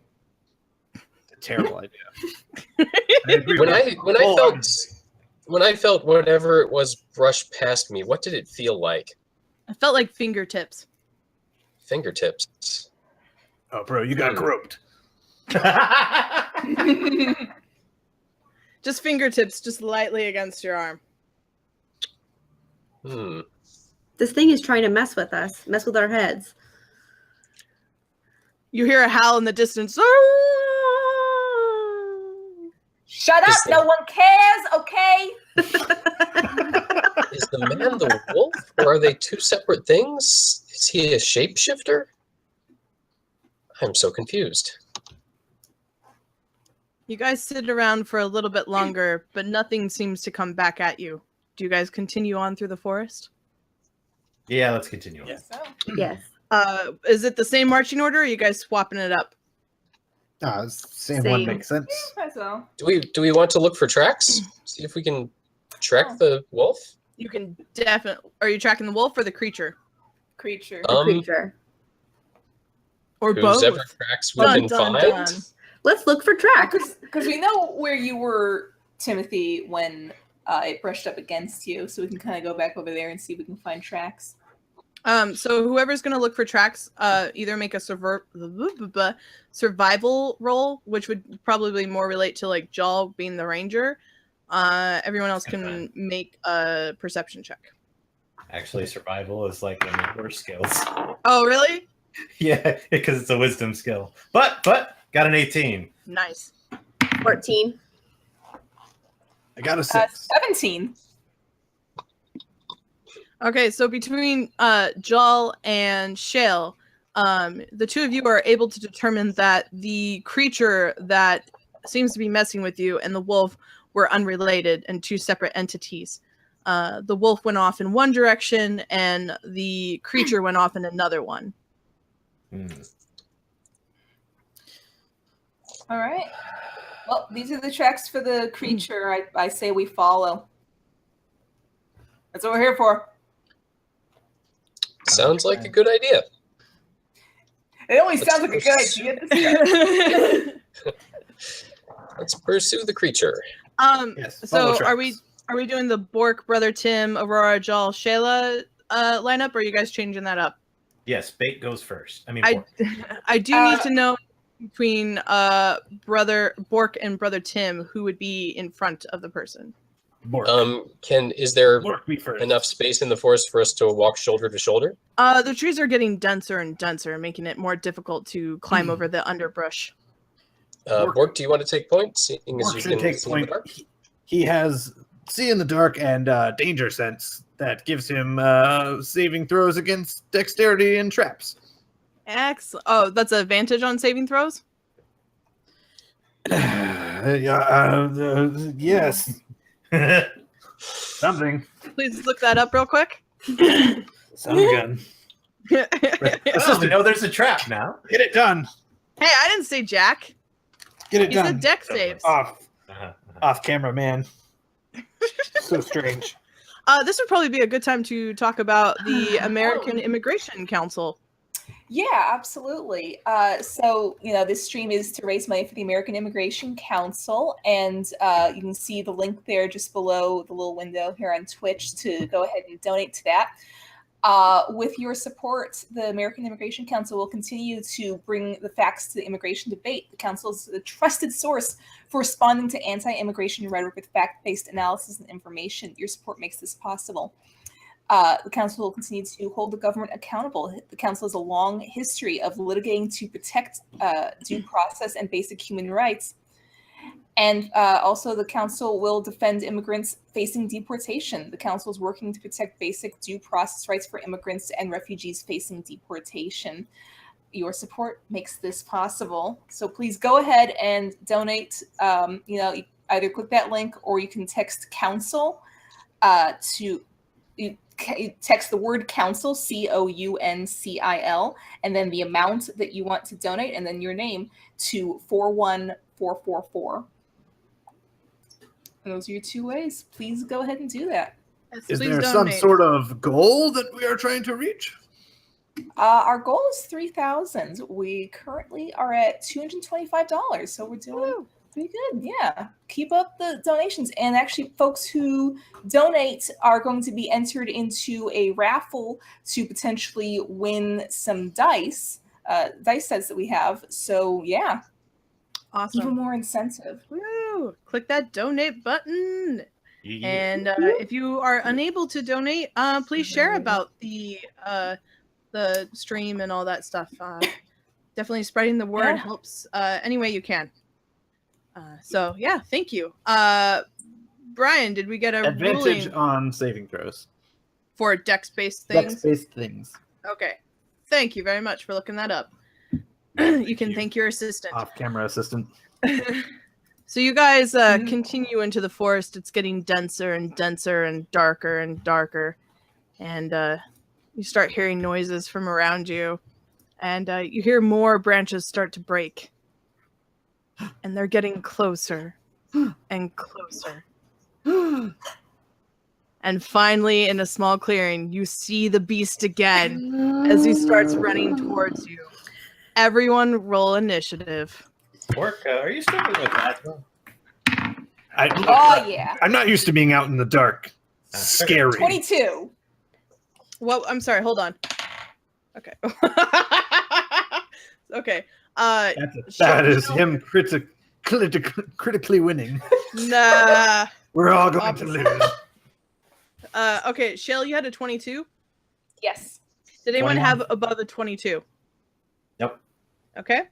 Speaker 7: A terrible idea.
Speaker 6: When I felt whatever it was brush past me, what did it feel like?
Speaker 2: I felt like fingertips.
Speaker 6: Fingertips.
Speaker 7: Oh, bro, you got groped.
Speaker 2: Just fingertips, just lightly against your arm.
Speaker 3: This thing is trying to mess with us, mess with our heads.
Speaker 2: You hear a howl in the distance.
Speaker 1: Shut up!
Speaker 6: Is
Speaker 1: No one cares, okay?
Speaker 6: Is the man the wolf, or are they two separate things? Is he a shapeshifter? I'm so confused.
Speaker 2: You guys sit around for a little bit longer, but nothing seems to come back at you. Do you guys continue on through the forest?
Speaker 5: yeah, let's continue.
Speaker 7: Yeah.
Speaker 1: So,
Speaker 3: Yes.
Speaker 2: Is it the same marching order, or are you guys swapping it up?
Speaker 4: Same one
Speaker 3: Same.
Speaker 4: makes sense.
Speaker 1: so.
Speaker 6: Do we want to look for tracks? See if we can track the wolf?
Speaker 2: You can definitely. Are you tracking the wolf or the creature?
Speaker 1: Creature.
Speaker 3: Creature.
Speaker 2: Or both?
Speaker 6: Whoever tracks we
Speaker 2: Dun,
Speaker 6: can
Speaker 2: dun,
Speaker 6: find.
Speaker 2: dun.
Speaker 3: Let's look for tracks.
Speaker 1: Because we know where you were, Timothy, when it brushed up against you, so we can kind of go back over there and see if we can find tracks.
Speaker 2: So whoever's going to look for tracks, either make a survival roll, which would probably more relate to like Jaw being the ranger. Everyone else can make a perception check.
Speaker 5: Actually, survival is like one of the worst skills.
Speaker 2: Oh, really?
Speaker 5: Yeah, because it's a wisdom skill. But got an 18.
Speaker 2: Nice.
Speaker 3: 14.
Speaker 7: I got a 6.
Speaker 1: 17.
Speaker 2: Okay, so between Jal and Shale, the two of you are able to determine that the creature that seems to be messing with you and the wolf were unrelated and two separate entities. The wolf went off in one direction and the creature went off in another one.
Speaker 1: All right. Well, these are the tracks for the creature. I say we follow. That's what we're here for.
Speaker 6: Sounds like a good idea.
Speaker 1: It always sounds like a good idea.
Speaker 6: Let's pursue the creature.
Speaker 7: Yes, follow
Speaker 2: So are we doing the Bork, Brother Tim, Aurora, Jal, Shayla lineup, or are you guys changing that up?
Speaker 5: Yes, bait goes first. I mean,
Speaker 2: I
Speaker 5: pork.
Speaker 2: I do need to know between Brother Bork and Brother Tim who would be in front of the person.
Speaker 7: Bork.
Speaker 6: Is there
Speaker 7: Bork be first.
Speaker 6: enough space in the forest for us to walk shoulder to shoulder?
Speaker 2: The trees are getting denser and denser, making it more difficult to climb over the underbrush.
Speaker 6: Bork, do you want to take point? Seeing as
Speaker 7: Bork
Speaker 6: you
Speaker 7: should
Speaker 6: can
Speaker 7: take
Speaker 6: see in the
Speaker 7: point.
Speaker 6: dark?
Speaker 7: He has see in the dark and danger sense that gives him saving throws against dexterity and traps.
Speaker 2: Excellent. Oh, that's an advantage on saving throws?
Speaker 7: Yes. Something.
Speaker 2: Please look that up real quick.
Speaker 7: Some gun.
Speaker 5: Oh, we know there's a trap now.
Speaker 7: Get it done.
Speaker 2: Hey, I didn't say Jack.
Speaker 7: Get it
Speaker 2: He
Speaker 7: done.
Speaker 2: said deck saves.
Speaker 7: Off camera, man. So strange.
Speaker 2: This would probably be a good time to talk about the American Immigration Council.
Speaker 1: Yeah, absolutely. So, this stream is to raise money for the American Immigration Council, and you can see the link there just below the little window here on Twitch to go ahead and donate to that. With your support, the American Immigration Council will continue to bring the facts to the immigration debate. The council is a trusted source for responding to anti-immigration rhetoric with fact-based analysis and information. Your support makes this possible. The council will continue to hold the government accountable. The council has a long history of litigating to protect due process and basic human rights. And also, the council will defend immigrants facing deportation. The council is working to protect basic due process rights for immigrants and refugees facing deportation. Your support makes this possible. So please go ahead and donate. You either click that link or you can text council text the word council, COUNCIL, and then the amount that you want to donate, and then your name to 41444. Those are your two ways. Please go ahead and do that.
Speaker 2: Yes,
Speaker 7: Is
Speaker 2: please
Speaker 7: there some
Speaker 2: donate.
Speaker 7: sort of goal that we are trying to reach?
Speaker 1: Our goal is 3,000. We currently are at $225, so we're doing pretty good. Yeah, keep up the donations. And actually, folks who donate are going to be entered into a raffle to potentially win some dice sets that we have. So yeah,
Speaker 2: Awesome.
Speaker 1: even more incentive.
Speaker 2: Woo! Click that donate button.
Speaker 5: Yeah.
Speaker 2: And if you are unable to donate, please share about the stream and all that stuff. Definitely spreading the word helps any way you can. So yeah, thank you. Brian, did we get a
Speaker 4: Advantage
Speaker 2: ruling
Speaker 4: on saving throws.
Speaker 2: for dex-based things?
Speaker 4: Dex-based things.
Speaker 2: Okay. Thank you very much for looking that up. You can thank your assistant.
Speaker 4: Off-camera assistant.
Speaker 2: So you guys continue into the forest. It's getting denser and denser and darker and darker. And you start hearing noises from around you. And you hear more branches start to break. And they're getting closer and closer. And finally, in a small clearing, you see the beast again as he starts running towards you. Everyone roll initiative.
Speaker 5: Pork, are you struggling with asthma?
Speaker 1: Oh yeah,
Speaker 7: I'm not used to being out in the dark. Scary.
Speaker 1: 22.
Speaker 2: Well, I'm sorry. Hold on. Okay. Okay.
Speaker 7: That is him critically winning.
Speaker 2: Nah.
Speaker 7: We're all going
Speaker 2: Opposite.
Speaker 7: to lose.
Speaker 2: Okay, Shale, you had a 22.
Speaker 1: Yes.
Speaker 2: Did anyone
Speaker 7: 21.
Speaker 2: have above a 22?
Speaker 5: Nope.
Speaker 2: Okay.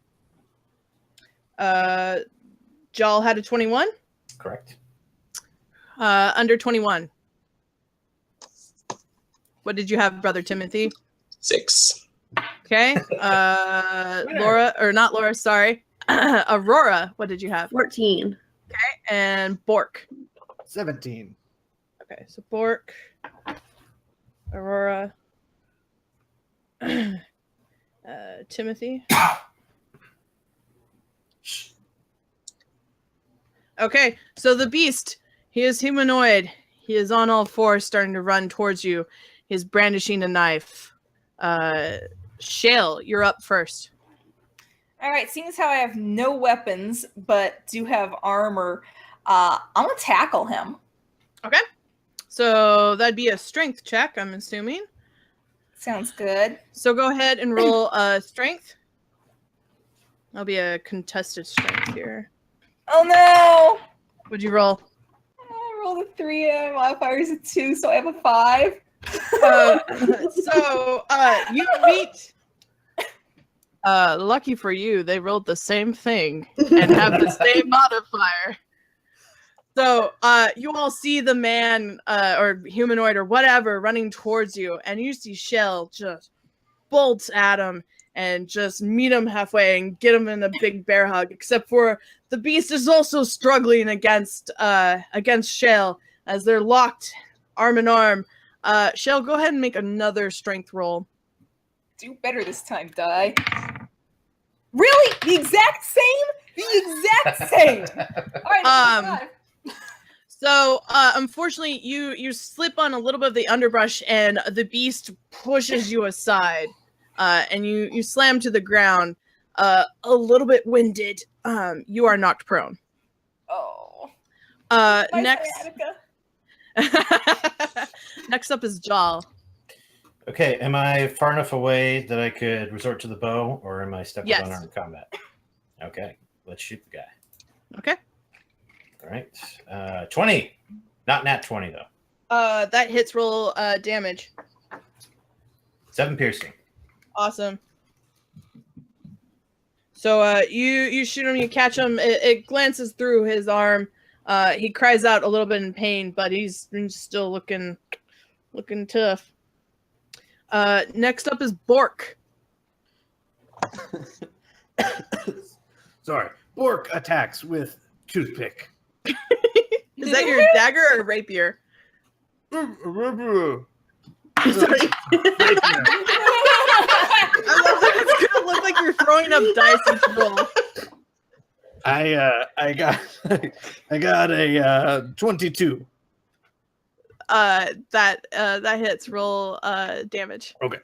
Speaker 2: Jal had a 21.
Speaker 5: Correct.
Speaker 2: Under 21. What did you have, Brother Timothy?
Speaker 6: 6.
Speaker 2: Okay. Laura, or not Laura, sorry. Aurora, what did you have?
Speaker 3: 14.
Speaker 2: And Bork.
Speaker 7: 17.
Speaker 2: Okay, so Bork, Aurora, Timothy. Okay, so the beast, he is humanoid. He is on all fours, starting to run towards you. He's brandishing a knife. Shale, you're up first.
Speaker 1: All right, seeing as how I have no weapons but do have armor, I'm gonna tackle him.
Speaker 2: Okay. So that'd be a strength check, I'm assuming.
Speaker 1: Sounds good.
Speaker 2: So go ahead and roll strength. That'll be a contested strength here.
Speaker 1: Oh no!
Speaker 2: What'd you roll?
Speaker 1: I rolled a 3 and my modifier is a 2, so I have a 5.
Speaker 2: You meet. Lucky for you, they rolled the same thing and have the same modifier. So you all see the man or humanoid or whatever running towards you, and you see Shell just bolt at him and just meet him halfway and get him in a big bear hug. Except for the beast is also struggling against Shell as they're locked arm in arm. Shell, go ahead and make another strength roll.
Speaker 1: Do better this time, die. Really? The exact same? The exact same! Alright,
Speaker 2: So, unfortunately, you slip on a little bit of the underbrush, and the beast pushes you aside, and you slam to the ground. A little bit winded. You are knocked prone.
Speaker 1: Oh.
Speaker 2: Next, next up is Jal.
Speaker 5: Okay, am I far enough away that I could resort to the bow, or am I stuck with
Speaker 2: Yes.
Speaker 5: unarmed combat? Okay, let's shoot the guy.
Speaker 2: Okay.
Speaker 5: All right, 20. Not nat 20 though.
Speaker 2: That hits. Roll damage.
Speaker 5: 7 piercing.
Speaker 2: Awesome. So you shoot him, you catch him. It glances through his arm. He cries out a little bit in pain, but he's still looking tough. Next up is Bork.
Speaker 7: Sorry. Bork attacks with toothpick.
Speaker 2: Is that your dagger or rapier?
Speaker 7: Sorry.
Speaker 2: I love that it's gonna look like you're throwing up dice each roll.
Speaker 7: I got a 22.
Speaker 2: That hits. Roll damage.
Speaker 7: Okay.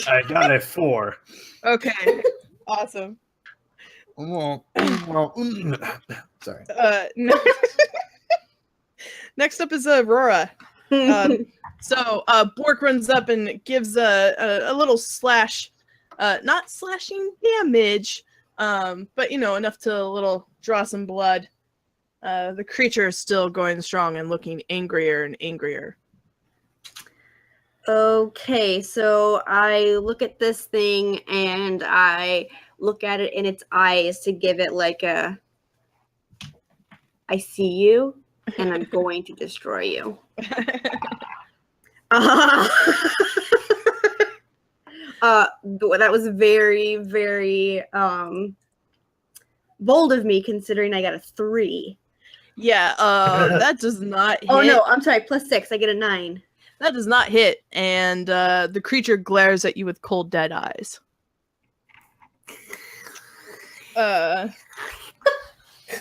Speaker 7: I got a 4.
Speaker 2: Okay. Awesome.
Speaker 7: Sorry.
Speaker 2: Next up is Aurora. So Bork runs up and gives a little slash, not slashing damage, but enough to draw some blood. The creature is still going strong and looking angrier and angrier.
Speaker 3: Okay, so I look at this thing and I look at it in its eyes to give it like a I see you and I'm going to destroy you. That was very, very bold of me considering I got a 3.
Speaker 2: Yeah, that does not hit.
Speaker 3: Oh no, I'm sorry, +6. I get a 9.
Speaker 2: That does not hit, and the creature glares at you with cold, dead eyes.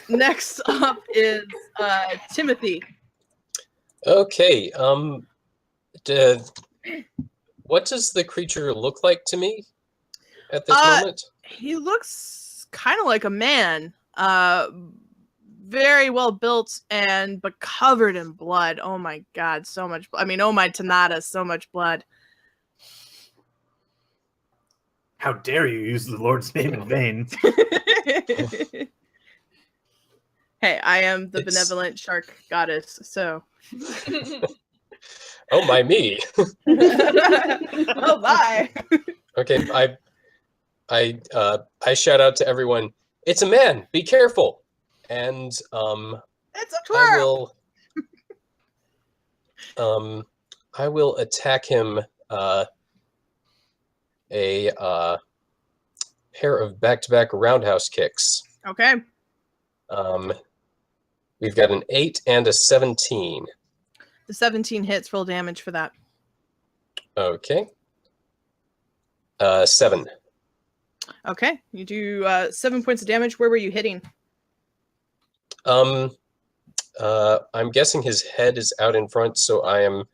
Speaker 2: Next up is Timothy.
Speaker 6: Okay. What does the creature look like to me at this moment?
Speaker 2: He looks kind of like a man. Very well built but covered in blood. Oh my god, so much. Oh my Tanata, so much blood.
Speaker 7: How dare you use the Lord's name in vain?
Speaker 2: Hey, I am the benevolent shark goddess, so.
Speaker 6: Oh my me.
Speaker 2: Oh my.
Speaker 6: Okay, I shout out to everyone. It's a man. Be careful. And
Speaker 2: It's a
Speaker 6: I
Speaker 2: twirl.
Speaker 6: will attack him a pair of back-to-back roundhouse kicks.
Speaker 2: Okay.
Speaker 6: We've got an 8 and a 17.
Speaker 2: The 17 hits. Roll damage for that.
Speaker 6: Okay. 7.
Speaker 2: Okay. You do 7 points of damage. Where were you hitting?
Speaker 6: I'm guessing his head is out in front, so I am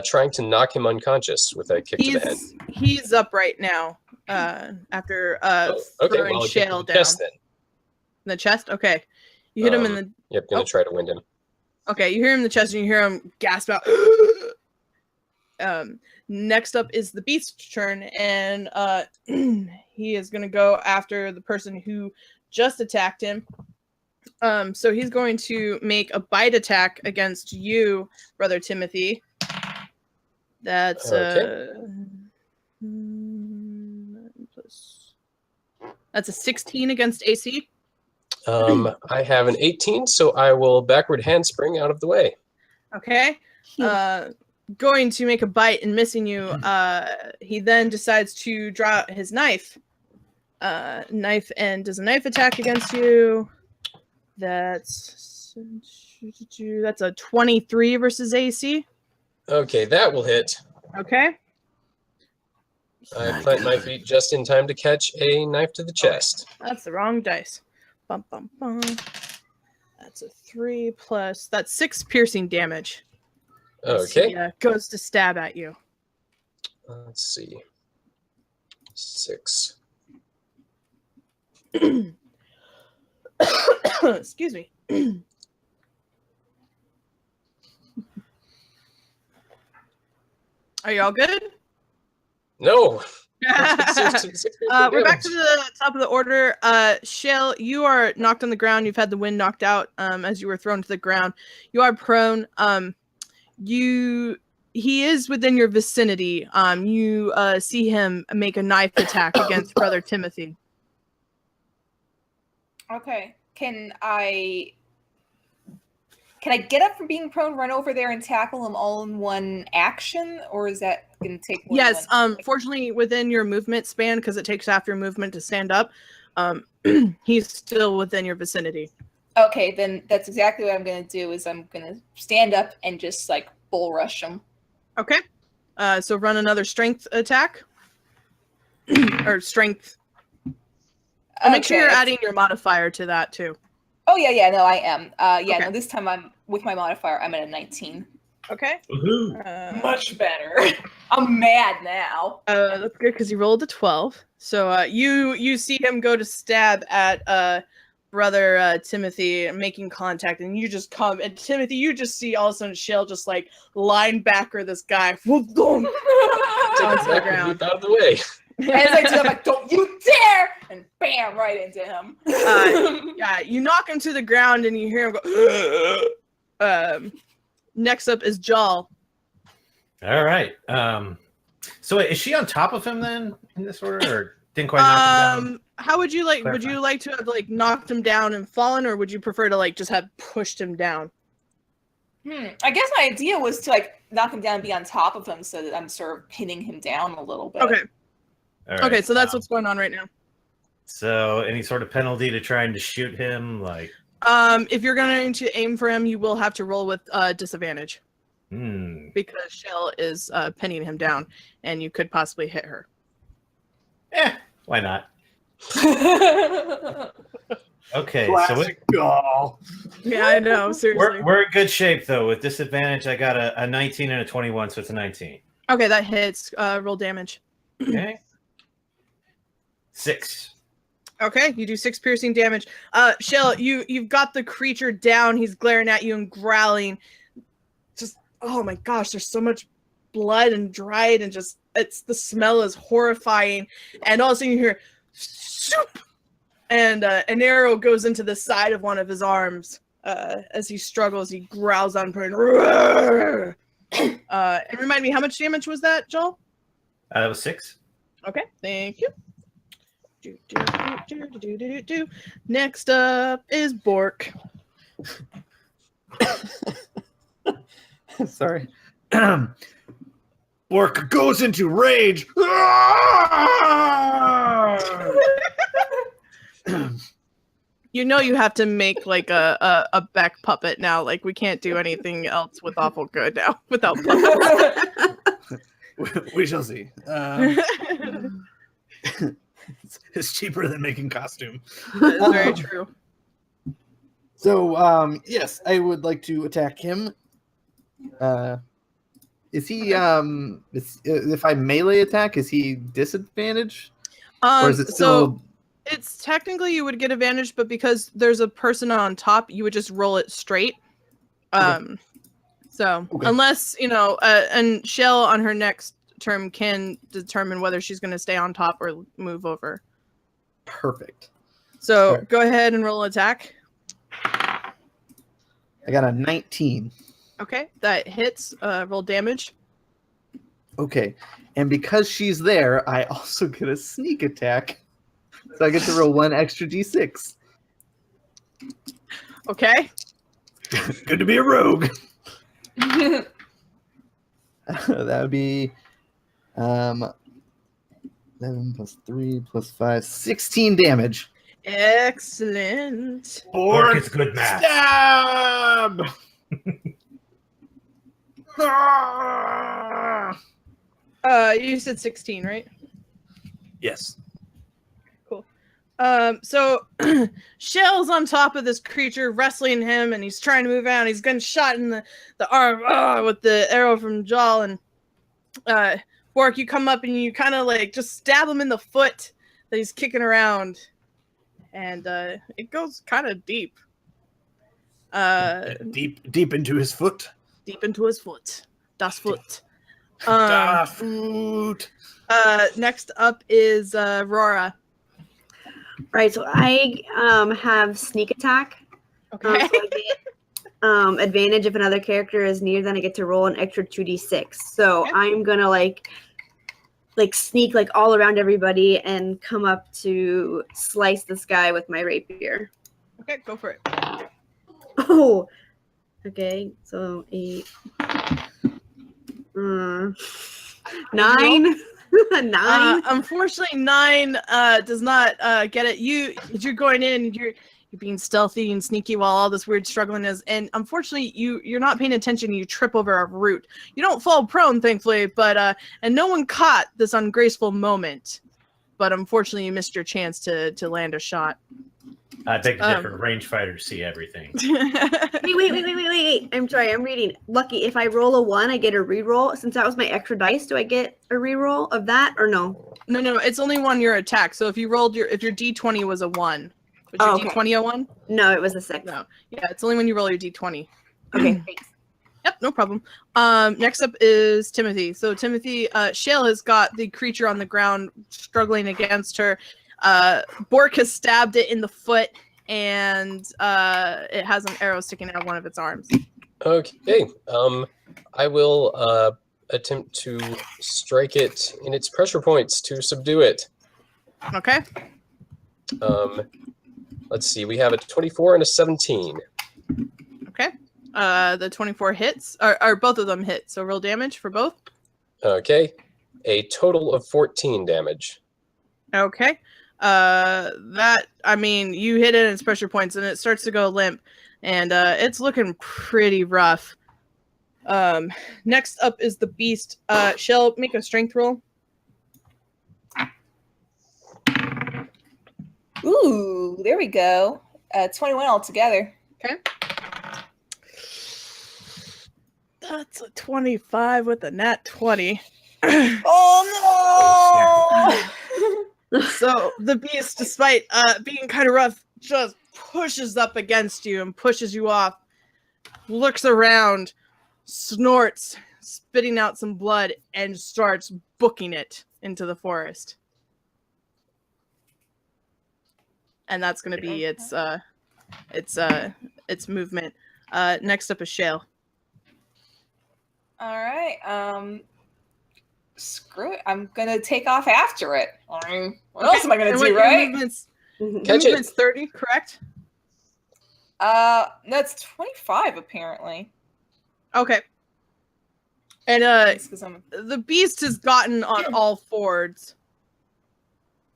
Speaker 6: trying to knock him unconscious with a kick to the head.
Speaker 2: He's up right now. After throwing
Speaker 6: well,
Speaker 2: Shale
Speaker 6: the
Speaker 2: down.
Speaker 6: chest then.
Speaker 2: In the chest? Okay. You hit him in the...
Speaker 6: Yep, gonna try to wind him.
Speaker 2: Okay, you hear him in the chest and you hear him gasp out. Next up is the beast's turn, and he is going to go after the person who just attacked him. So he's going to make a bite attack against you, Brother Timothy. That's that's a 16 against AC.
Speaker 6: I have an 18, so I will backward handspring out of the way.
Speaker 2: Okay. Going to make a bite and missing you. He then decides to draw out his knife. Knife, and does a knife attack against you? That's a 23 versus AC.
Speaker 6: Okay, that will hit.
Speaker 2: Okay.
Speaker 6: I plant my feet just in time to catch a knife to the chest.
Speaker 2: That's the wrong dice. Bum, bum, bum. That's a 3 plus... That's 6 piercing damage.
Speaker 6: Okay.
Speaker 2: He, goes to stab at you.
Speaker 6: Let's see. 6.
Speaker 2: Excuse me. Are you all good?
Speaker 6: No.
Speaker 2: We're back to the top of the order. Shale, you are knocked on the ground. You've had the wind knocked out as you were thrown to the ground. You are prone. He is within your vicinity. You see him make a knife attack against Brother Timothy.
Speaker 1: Okay. Can I get up from being prone, run over there, and tackle him all in one action, or is that going to take more
Speaker 2: Yes.
Speaker 1: than one?
Speaker 2: Fortunately, within your movement span, because it takes half your movement to stand up, he's still within your vicinity.
Speaker 1: Okay, then that's exactly what I'm going to do. Is I'm going to stand up and just like bull rush him.
Speaker 2: Okay. So run another strength attack, or strength. And make sure you're adding your modifier to that too.
Speaker 1: Oh yeah, no, I am.
Speaker 2: Okay.
Speaker 1: No, this time I'm with my modifier. I'm at a 19.
Speaker 2: Okay.
Speaker 1: Much better. I'm mad now.
Speaker 2: That's good because you rolled a 12. So you see him go to stab at Brother Timothy, making contact, and you just come, and Timothy, you just see all of a sudden Shale just like linebacker this guy. Onto the ground.
Speaker 6: Out of the way.
Speaker 1: As I do, I'm like, don't you dare! And bam, right into him.
Speaker 2: Yeah, you knock him to the ground and you hear him go. Next up is Jal.
Speaker 5: All right. So wait, is she on top of him then in this order, or didn't quite knock him down?
Speaker 2: How would you like?
Speaker 5: Clarify.
Speaker 2: Would you like to have like knocked him down and fallen, or would you prefer to like just have pushed him down?
Speaker 1: I guess my idea was to like knock him down and be on top of him, so that I'm sort of pinning him down a little bit.
Speaker 2: Okay.
Speaker 5: All right.
Speaker 2: Okay, so that's what's going on right now.
Speaker 5: So any sort of penalty to trying to shoot him, like?
Speaker 2: If you're going to aim for him, you will have to roll with disadvantage because Shale is pinning him down, and you could possibly hit her.
Speaker 5: Why not? Okay,
Speaker 7: Classic Gaul.
Speaker 2: Yeah, I know. Seriously.
Speaker 5: we're in good shape though. With disadvantage, I got a 19 and a 21, so it's a 19.
Speaker 2: Okay, that hits. Roll damage.
Speaker 5: Okay. 6.
Speaker 2: Okay, you do 6 piercing damage. Shale, you've got the creature down. He's glaring at you and growling. Just, oh my gosh, there's so much blood and dried, and just the smell is horrifying. And all of a sudden you hear soup, and an arrow goes into the side of one of his arms. As he struggles, he growls on prey. And remind me, how much damage was that, Joel?
Speaker 5: That was 6.
Speaker 2: Okay, thank you. Next up is Bork.
Speaker 4: Sorry.
Speaker 7: Bork goes into rage.
Speaker 2: You know you have to make like a Beck puppet now. Like we can't do anything else with Awful Good now without puppets.
Speaker 7: We shall see. It's cheaper than making costume.
Speaker 2: That's very true.
Speaker 4: So, yes, I would like to attack him. Is he if I melee attack, is he disadvantaged? Or is it still
Speaker 2: So it's technically you would get advantage, but because there's a person on top, you would just roll it straight. So
Speaker 4: Okay.
Speaker 2: unless and Shell on her next term can determine whether she's going to stay on top or move over.
Speaker 4: perfect?
Speaker 2: So
Speaker 4: Alright.
Speaker 2: go ahead and roll attack.
Speaker 4: I got a 19.
Speaker 2: Okay, that hits. Roll damage.
Speaker 4: Okay. And because she's there, I also get a sneak attack. So I get to roll 1 extra d6.
Speaker 2: Okay.
Speaker 7: Good to be a rogue.
Speaker 4: That would be 11 plus 3 plus 5, 16 damage.
Speaker 2: Excellent.
Speaker 5: Bork is good math.
Speaker 7: Stab!
Speaker 2: You said 16, right?
Speaker 7: Yes.
Speaker 2: So Shell's on top of this creature, wrestling him, and he's trying to move out. He's getting shot in the arm with the arrow from Jal. And Bork, you come up and you kind of like just stab him in the foot that he's kicking around, and it goes kind of deep.
Speaker 7: Deep into his foot.
Speaker 2: Deep into his foot. Das Foot.
Speaker 7: Foot.
Speaker 2: Next up is Rora.
Speaker 3: Right, so I have sneak attack.
Speaker 2: Okay.
Speaker 3: So I get advantage if another character is near, then I get to roll an extra 2d6. So
Speaker 2: Okay.
Speaker 3: I'm gonna like sneak like all around everybody and come up to slice this guy with my rapier.
Speaker 2: Okay, go for it.
Speaker 3: Oh, okay. So 8, 9, 9.
Speaker 2: Unfortunately, 9 does not get it. You're going in, you're being stealthy and sneaky while all this weird struggling is, and unfortunately, you're not paying attention. You trip over a root. You don't fall prone, thankfully, but and no one caught this ungraceful moment. But unfortunately, you missed your chance to land a shot.
Speaker 5: I beg to differ. Range fighters see everything.
Speaker 3: Wait. I'm sorry. I'm reading. Lucky, if I roll a 1, I get a reroll. Since that was my extra dice, do I get a reroll of that or no?
Speaker 2: No, it's only 1 your attack. So if you rolled if your D20 was a 1, was your
Speaker 3: okay.
Speaker 2: D20 a 1?
Speaker 3: No, it was a 6.
Speaker 2: No. Yeah, it's only when you roll your D20.
Speaker 3: Okay, thanks.
Speaker 2: Yep, no problem. Next up is Timothy. So Timothy, Shale has got the creature on the ground struggling against her. Bork has stabbed it in the foot, and it has an arrow sticking out of one of its arms.
Speaker 6: Okay. I will attempt to strike it in its pressure points to subdue it.
Speaker 2: Okay.
Speaker 6: Let's see. We have a 24 and a 17.
Speaker 2: Okay. The 24 hits, or both of them hit. So roll damage for both.
Speaker 6: Okay. A total of 14 damage.
Speaker 2: Okay. You hit it in its pressure points, and it starts to go limp, and it's looking pretty rough. Next up is the beast. Shell, make a strength roll.
Speaker 1: Ooh, there we go. 21 altogether.
Speaker 2: Okay. That's a 25 with a nat 20.
Speaker 1: Oh no!
Speaker 2: So the beast, despite being kind of rough, just pushes up against you and pushes you off, looks around, snorts, spitting out some blood, and starts booking it into the forest. And that's going to be its movement. Next up is Shale.
Speaker 1: All right. Screw it. I'm gonna take off after it. What else am I gonna
Speaker 2: And
Speaker 1: do,
Speaker 2: your
Speaker 1: right?
Speaker 2: Movement's,
Speaker 6: Catch it.
Speaker 2: movement's 30, correct?
Speaker 1: That's 25 apparently.
Speaker 2: Okay. And
Speaker 1: Thanks, 'cause I'm.
Speaker 2: the beast has gotten on all fours.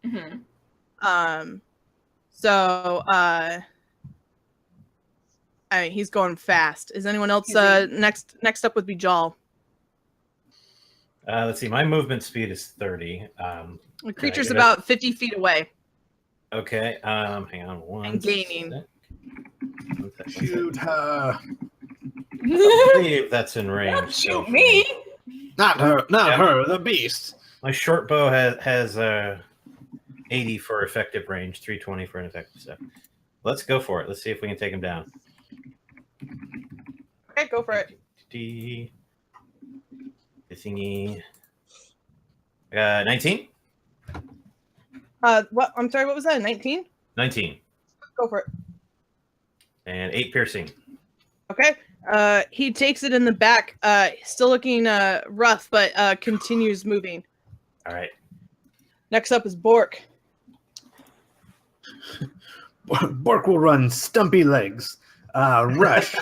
Speaker 1: Mhm.
Speaker 2: So I mean, he's going fast. Is anyone else next up would be Jal.
Speaker 5: Let's see. My movement speed is 30.
Speaker 2: The creature's
Speaker 5: give it-
Speaker 2: about 50 feet away.
Speaker 5: Okay. Hang on. One
Speaker 2: And gaining.
Speaker 5: sec. One sec.
Speaker 7: Shoot her.
Speaker 5: I believe that's in range.
Speaker 1: Don't
Speaker 5: so
Speaker 1: shoot me.
Speaker 7: Not her,
Speaker 5: Yeah.
Speaker 7: the beast.
Speaker 5: My short bow has 80 for effective range, 320 for an effective step. Let's go for it. Let's see if we can take him down.
Speaker 2: Okay, go for it.
Speaker 5: The thingy. 19?
Speaker 2: What? I'm sorry. What was that? 19?
Speaker 5: 19.
Speaker 2: Go for it.
Speaker 5: And 8 piercing.
Speaker 2: Okay. He takes it in the back. Still looking rough, but continues moving.
Speaker 5: All right.
Speaker 2: Next up is Bork.
Speaker 7: Bork will run stumpy legs. Rush.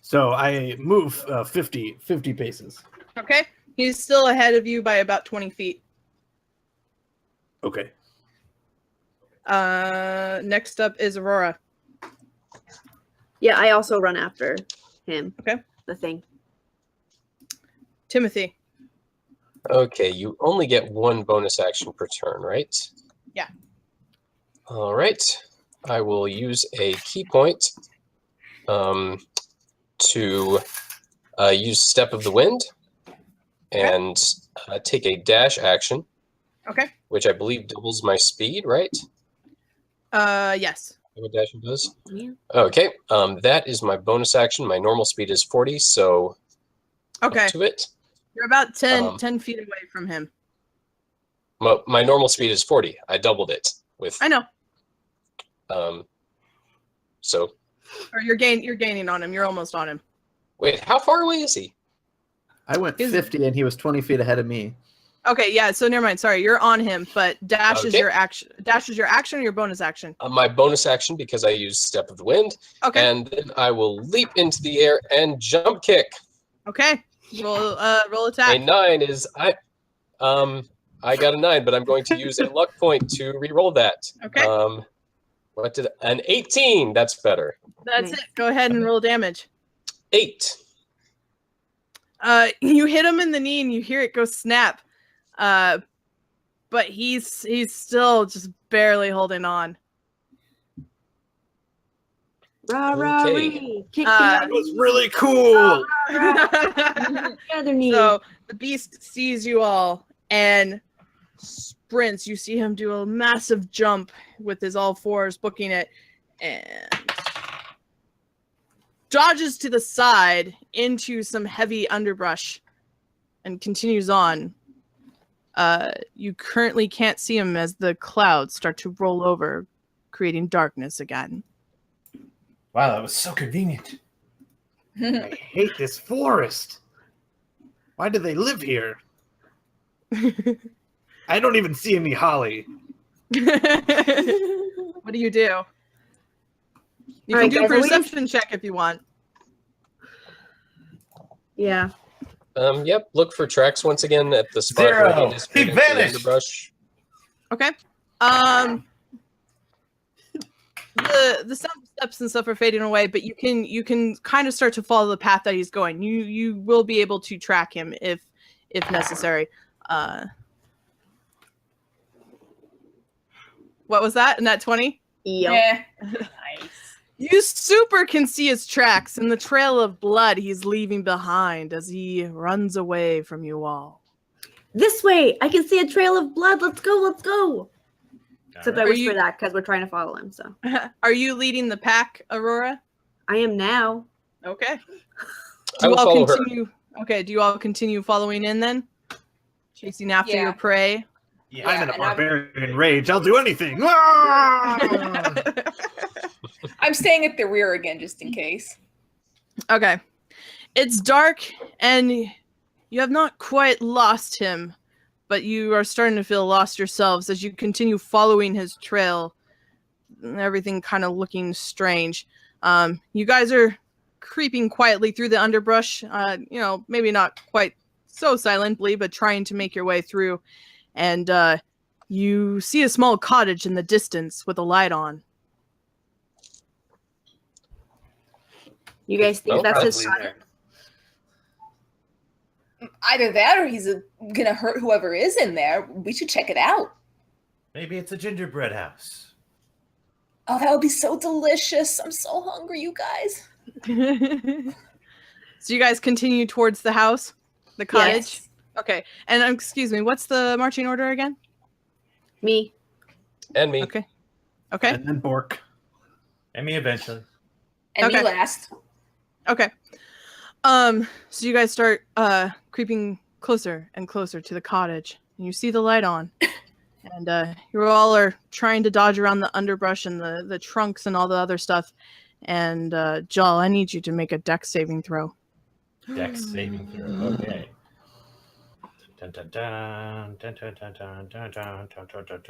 Speaker 7: So I move 50 paces.
Speaker 2: Okay. He's still ahead of you by about 20 feet.
Speaker 7: Okay.
Speaker 2: Next up is Aurora.
Speaker 3: Yeah, I also run after him.
Speaker 2: Okay.
Speaker 3: The thing.
Speaker 2: Timothy.
Speaker 6: Okay, you only get one bonus action per turn, right?
Speaker 2: Yeah.
Speaker 6: All right. I will use a key point to use Step of the Wind and take a dash action,
Speaker 2: Okay.
Speaker 6: which I believe doubles my speed, right?
Speaker 2: Yes.
Speaker 6: What dashing does?
Speaker 3: Yeah.
Speaker 6: Okay. That is my bonus action. My normal speed is 40, so
Speaker 2: Okay.
Speaker 6: up to it.
Speaker 2: You're about 10
Speaker 6: Um,
Speaker 2: feet away from him.
Speaker 6: My normal speed is 40. I doubled it with
Speaker 2: I know.
Speaker 6: so
Speaker 2: Or you're gaining on him. You're almost on him.
Speaker 6: wait, how far away is he?
Speaker 4: I went
Speaker 2: Is-
Speaker 4: 50 and he was 20 feet ahead of me.
Speaker 2: Okay, yeah, so never mind. Sorry, you're on him, but dash is
Speaker 6: Okay.
Speaker 2: your action. Dash is your action or your bonus action.
Speaker 6: My bonus action because I use Step of the Wind,
Speaker 2: Okay.
Speaker 6: and then I will leap into the air and jump kick.
Speaker 2: Okay. Roll
Speaker 6: A
Speaker 2: attack.
Speaker 6: 9 is I got a 9, but I'm going to use a luck point to re-roll that.
Speaker 2: Okay.
Speaker 6: What did an 18? That's better.
Speaker 2: That's
Speaker 3: Nice.
Speaker 2: it. Go ahead and roll damage.
Speaker 6: 8.
Speaker 2: You hit him in the knee and you hear it go snap. But he's still just barely holding on.
Speaker 3: Rah, rah,
Speaker 6: Okay.
Speaker 3: ree. Kick
Speaker 2: Uh,
Speaker 7: That was really cool.
Speaker 3: the other knee.
Speaker 2: So the beast sees you all and sprints. You see him do a massive jump with his all fours, booking it, and dodges to the side into some heavy underbrush and continues on. You currently can't see him as the clouds start to roll over, creating darkness again.
Speaker 5: Wow, that was so convenient.
Speaker 7: I hate this forest. Why do they live here? I don't even see any holly.
Speaker 2: What do? You can
Speaker 3: Alright,
Speaker 2: do a
Speaker 3: guys, are we-
Speaker 2: perception check if you want.
Speaker 3: Yeah.
Speaker 6: Yep. Look for tracks once again at the spot where
Speaker 5: Zero.
Speaker 6: he disappeared
Speaker 5: He
Speaker 6: into the
Speaker 5: vanished.
Speaker 6: underbrush.
Speaker 2: Okay. The sound of steps and stuff are fading away, but you can kind of start to follow the path that he's going. You will be able to track him if necessary. What was that? Nat 20?
Speaker 3: Yep.
Speaker 1: Yeah.
Speaker 2: You super can see his tracks and the trail of blood he's leaving behind as he runs away from you all.
Speaker 3: This way. I can see a trail of blood. Let's go. Let's go. Except I
Speaker 2: Are
Speaker 3: wish
Speaker 2: you-
Speaker 3: for that because we're trying to follow him. So
Speaker 2: Are you leading the pack, Aurora?
Speaker 3: I am now.
Speaker 2: Okay.
Speaker 6: I will follow her.
Speaker 2: Okay, do you all continue following in then? Chasing after
Speaker 1: Yeah.
Speaker 2: your prey?
Speaker 5: Yeah.
Speaker 7: I'm in a
Speaker 1: and I'm-
Speaker 7: barbarian rage. I'll do anything. Ah!
Speaker 1: I'm staying at the rear again just in case.
Speaker 2: Okay. It's dark and you have not quite lost him, but you are starting to feel lost yourselves as you continue following his trail. Everything kind of looking strange. You guys are creeping quietly through the underbrush, maybe not quite so silently, but trying to make your way through. And you see a small cottage in the distance with a light on.
Speaker 3: You guys think
Speaker 6: Well,
Speaker 3: that's his
Speaker 7: Probably
Speaker 3: son?
Speaker 7: there.
Speaker 1: Either that or he's gonna hurt whoever is in there. We should check it out.
Speaker 5: Maybe it's a gingerbread house.
Speaker 1: Oh, that would be so delicious. I'm so hungry, you guys.
Speaker 2: So you guys continue towards the house? The cottage?
Speaker 1: Yes.
Speaker 2: Okay. And excuse me, what's the marching order again?
Speaker 3: Me.
Speaker 6: And me.
Speaker 2: Okay. Okay.
Speaker 7: And then Bork.
Speaker 5: And me eventually.
Speaker 1: And me
Speaker 2: Okay.
Speaker 1: last.
Speaker 2: Okay. So you guys start creeping closer and closer to the cottage, and you see the light on. And you all are trying to dodge around the underbrush and the trunks and all the other stuff. And Jal, I need you to make a dex saving throw.
Speaker 5: Dex saving throw. Okay. Dun, dun, dun, dun, dun, dun, dun, dun, dun, dun, dun, dun,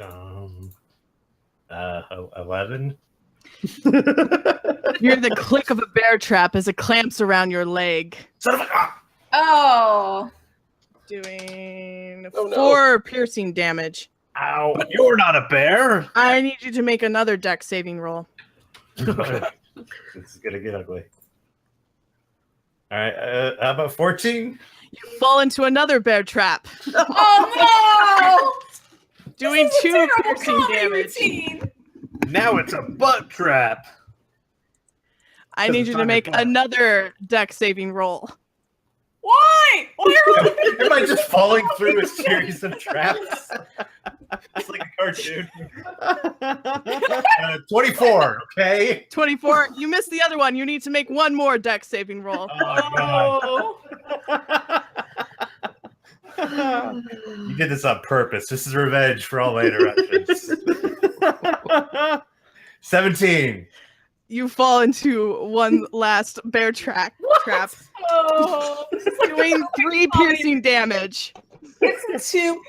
Speaker 5: dun. 11.
Speaker 2: You hear the click of a bear trap as it clamps around your leg,
Speaker 5: Son of a. Ah!
Speaker 1: Oh.
Speaker 2: doing
Speaker 6: Oh, no.
Speaker 2: 4 piercing damage.
Speaker 5: Ow.
Speaker 7: But you're not a bear.
Speaker 2: I need you to make another dex saving roll.
Speaker 5: This is gonna get ugly. All right. How about 14?
Speaker 2: You fall into another bear trap,
Speaker 1: Oh no!
Speaker 2: doing
Speaker 1: This is a
Speaker 2: 2
Speaker 1: terrible
Speaker 2: piercing
Speaker 1: comedy
Speaker 2: damage.
Speaker 1: routine.
Speaker 7: Now it's a butt trap.
Speaker 2: I
Speaker 7: Doesn't
Speaker 2: need you to
Speaker 7: find
Speaker 2: make
Speaker 7: it fun.
Speaker 2: another dex saving roll.
Speaker 1: Why? Why are
Speaker 5: Am I just falling through a series of traps? It's like a cartoon. 24. Okay.
Speaker 2: 24. You missed the other one. You need to make one more dex saving roll.
Speaker 5: Oh god. You did this on purpose. This is revenge for all my interruptions. 17.
Speaker 2: You fall into one last bear trap.
Speaker 1: Oh, this is like
Speaker 2: Doing
Speaker 1: a
Speaker 2: 3
Speaker 1: comedy.
Speaker 2: piercing damage.
Speaker 1: Gets the 2.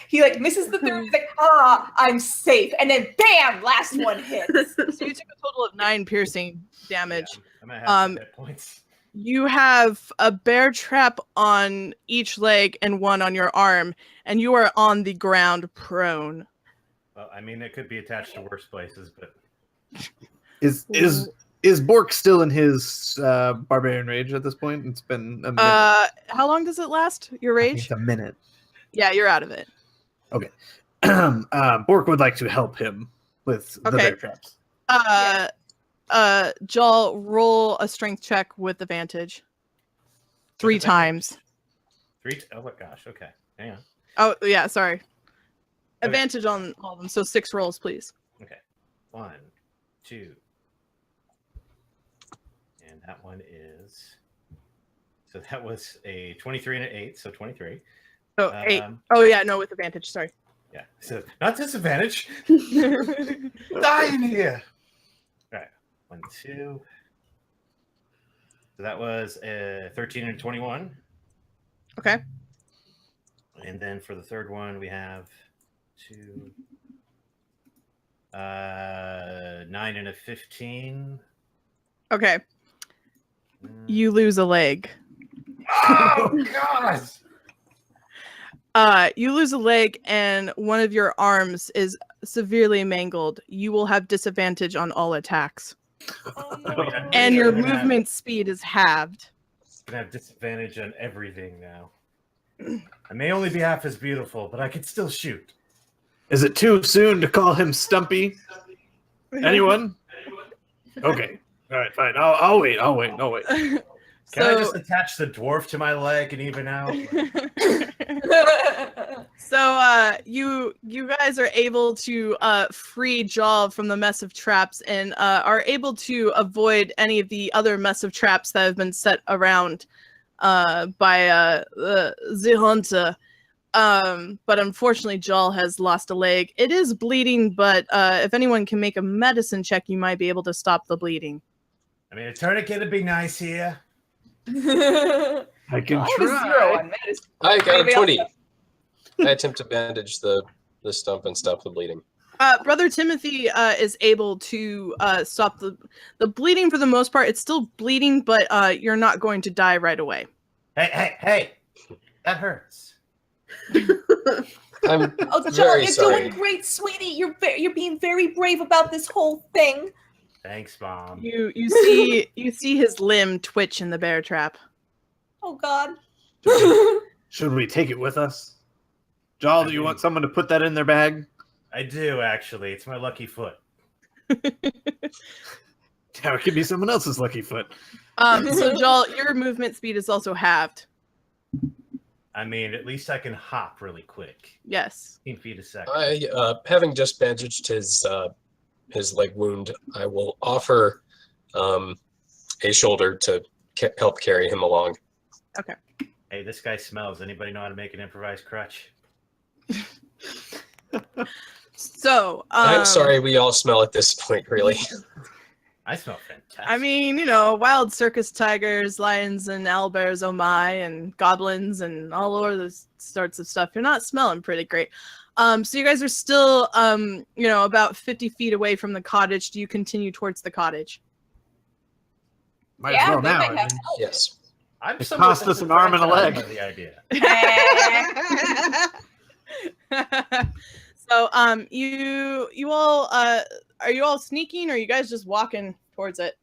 Speaker 1: He misses the 3rd. He's like, I'm safe. And then bam, last one hits.
Speaker 2: So you took a total of 9 piercing damage.
Speaker 5: Yeah, I might have some hit points.
Speaker 2: You have a bear trap on each leg and one on your arm, and you are on the ground prone.
Speaker 5: Well, I mean, it could be attached to worse places, but
Speaker 4: Is Bork still in his barbarian rage at this point? It's been a minute.
Speaker 2: How long does it last? Your
Speaker 4: I think
Speaker 2: rage?
Speaker 4: it's a minute.
Speaker 2: Yeah, you're out of it.
Speaker 4: Bork would like to help him with the
Speaker 2: Okay.
Speaker 4: bear traps.
Speaker 2: Jal, roll a strength check with advantage. 3
Speaker 5: advantage?
Speaker 2: times.
Speaker 5: 3. Oh my gosh. Okay. Hang on.
Speaker 2: Oh, yeah, sorry.
Speaker 5: Okay.
Speaker 2: Advantage on all of them. So 6 rolls, please.
Speaker 5: Okay. 1, 2. And that one is. So that was a 23 and an 8, so 23.
Speaker 2: Oh, 8.
Speaker 5: Um,
Speaker 2: Oh, yeah, no, with advantage. Sorry.
Speaker 5: Yeah. So not disadvantage. Dying here. All right. 1, 2. So that was 13 and 21.
Speaker 2: Okay.
Speaker 5: And then for the third one, we have 2, 9 and a 15.
Speaker 2: Okay. You lose a leg.
Speaker 5: Oh God!
Speaker 2: You lose a leg and one of your arms is severely mangled. You will have disadvantage on all attacks. And your movement speed is halved.
Speaker 5: Gonna have disadvantage on everything now. I may only be half as beautiful, but I can still shoot.
Speaker 4: Is it too soon to call him Stumpy? Anyone? Okay. All right, fine. I'll wait. I'll wait. No wait.
Speaker 5: Can I just attach the dwarf to my leg and even out?
Speaker 2: So you guys are able to free Jaw from the mess of traps and are able to avoid any of the other mess of traps that have been set around by the hunter. But unfortunately, Jaw has lost a leg. It is bleeding, but if anyone can make a medicine check, you might be able to stop the bleeding.
Speaker 5: I mean, a tourniquet would be nice here.
Speaker 4: I can
Speaker 1: I have a 0
Speaker 4: try.
Speaker 1: on medicine.
Speaker 6: I got a
Speaker 1: Anybody
Speaker 6: 20.
Speaker 1: else?
Speaker 6: I attempt to bandage the stump and stop the bleeding.
Speaker 2: Brother Timothy is able to stop the bleeding for the most part. It's still bleeding, but you're not going to die right away.
Speaker 5: Hey! That hurts.
Speaker 6: I'm
Speaker 1: Oh, Joel,
Speaker 6: very
Speaker 1: you're
Speaker 6: sorry.
Speaker 1: doing great, sweetie. You're being very brave about this whole thing.
Speaker 5: Thanks, Mom.
Speaker 2: You see his limb twitch in the bear trap.
Speaker 1: Oh God.
Speaker 4: Should we take it with us? Jal, do you want someone to put that in their bag?
Speaker 5: I do, actually. It's my lucky foot.
Speaker 4: Yeah, it could be someone else's lucky foot.
Speaker 2: So Jal, your movement speed is also halved.
Speaker 5: I mean, at least I can hop really quick.
Speaker 2: Yes.
Speaker 5: 15 feet a second.
Speaker 6: Having just bandaged his leg wound, I will offer a shoulder to help carry him along.
Speaker 5: Hey, this guy smells. Anybody know how to make an improvised crutch?
Speaker 2: So,
Speaker 6: I'm sorry, we all smell at this point, really.
Speaker 5: I smell fantastic.
Speaker 2: I mean, you know, wild circus tigers, lions, and owlbears, oh my, and goblins, and all over those sorts of stuff. You're not smelling pretty great. So you guys are still, you know, about 50 feet away from the cottage. Do you continue towards the cottage?
Speaker 7: Might as well
Speaker 1: that
Speaker 7: now.
Speaker 1: might
Speaker 7: I
Speaker 1: have
Speaker 7: mean.
Speaker 1: helped.
Speaker 6: Yes.
Speaker 5: I'm
Speaker 7: It
Speaker 5: somewhat
Speaker 7: cost us an arm and a leg.
Speaker 5: disenfranchised by the idea.
Speaker 2: So, you all, are you all sneaking, or are you guys just walking towards it?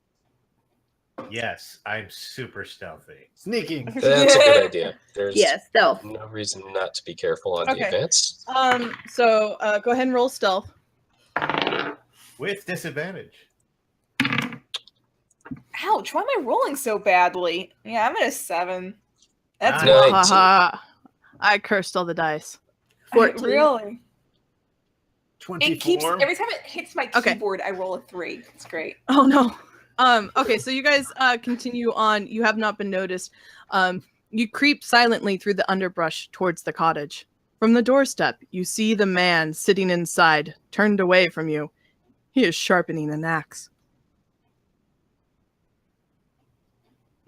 Speaker 5: Yes, I'm super stealthy.
Speaker 7: Sneaking.
Speaker 6: That's a good idea. There's
Speaker 3: Yes, stealth.
Speaker 6: no reason not to be careful on the
Speaker 2: Okay.
Speaker 6: advance.
Speaker 2: So, go ahead and roll stealth.
Speaker 5: With disadvantage.
Speaker 1: Ouch! Why am I rolling so badly? Yeah, I'm at a 7. That's
Speaker 5: Nice.
Speaker 1: rough.
Speaker 6: 19.
Speaker 2: Haha. I cursed all the dice.
Speaker 3: 14.
Speaker 1: Really?
Speaker 7: 24.
Speaker 1: It keeps every time it hits my
Speaker 2: Okay.
Speaker 1: keyboard, I roll a 3. It's great.
Speaker 2: Oh no. Okay, so you guys continue on. You have not been noticed. You creep silently through the underbrush towards the cottage. From the doorstep, you see the man sitting inside, turned away from you. He is sharpening an axe.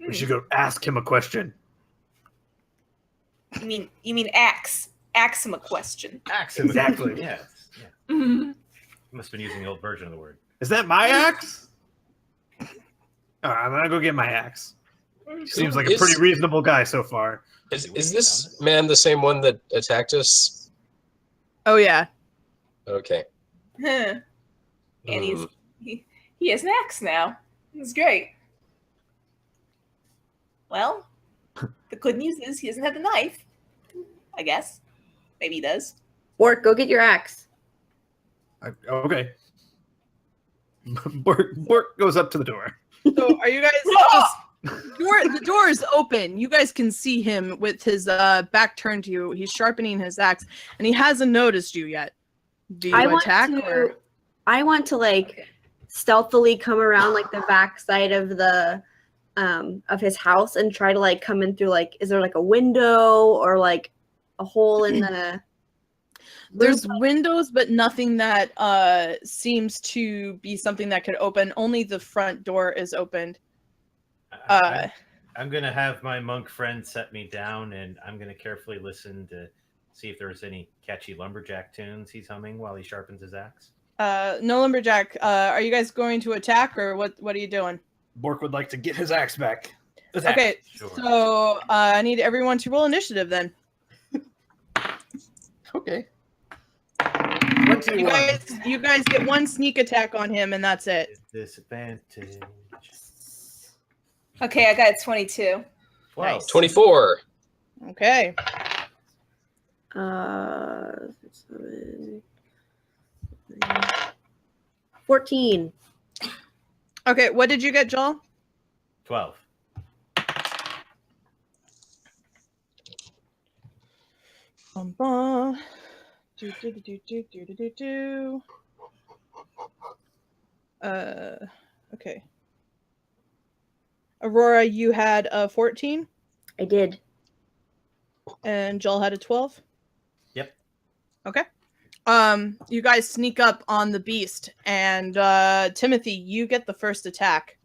Speaker 7: We should go ask him a question.
Speaker 1: You mean axe? Axe him a question.
Speaker 5: Axe.
Speaker 7: Exactly.
Speaker 5: Yes. Yeah.
Speaker 1: Mhm.
Speaker 5: You must have been using the old version of the word.
Speaker 7: Is that my axe? All right, I'm gonna go get my axe. Seems like a pretty reasonable guy so far.
Speaker 6: Is this man the same one that attacked us?
Speaker 2: Oh yeah.
Speaker 6: Okay.
Speaker 1: Huh. And
Speaker 6: Hmm.
Speaker 1: he has an axe now. It's great. Well, the good news is he doesn't have the knife. I guess. Maybe he does.
Speaker 3: Bork, go get your axe.
Speaker 7: Okay. Bork goes up to the door.
Speaker 2: So are you guys just the door is open. You guys can see him with his back turned to you. He's sharpening his axe, and he hasn't noticed you yet. Do you attack or
Speaker 3: I want to like stealthily come around like the back side of the of his house and try to like come in through like, is there like a window or like a hole in the
Speaker 2: There's windows, but nothing that seems to be something that could open. Only the front door is opened.
Speaker 5: I'm going to have my monk friend set me down, and I'm going to carefully listen to see if there's any catchy lumberjack tunes he's humming while he sharpens his axe.
Speaker 2: No lumberjack. Are you guys going to attack, or what are you doing?
Speaker 7: Bork would like to get his axe back. Attack.
Speaker 2: Okay,
Speaker 5: Sure.
Speaker 2: so I need everyone to roll initiative then.
Speaker 7: Okay.
Speaker 2: You guys get one sneak attack on him, and that's it.
Speaker 5: Disadvantage.
Speaker 1: Okay, I got a 22.
Speaker 5: 12.
Speaker 6: 24.
Speaker 2: Okay.
Speaker 3: 14.
Speaker 2: Okay, what did you get, Joel?
Speaker 5: 12.
Speaker 2: Bum, bum. Do, do, do, do, do, do, do, do, do. Okay. Aurora, you had a 14,
Speaker 3: I did.
Speaker 2: and Joel had a 12.
Speaker 5: Yep.
Speaker 2: Okay. You guys sneak up on the beast, and Timothy, you get the first attack.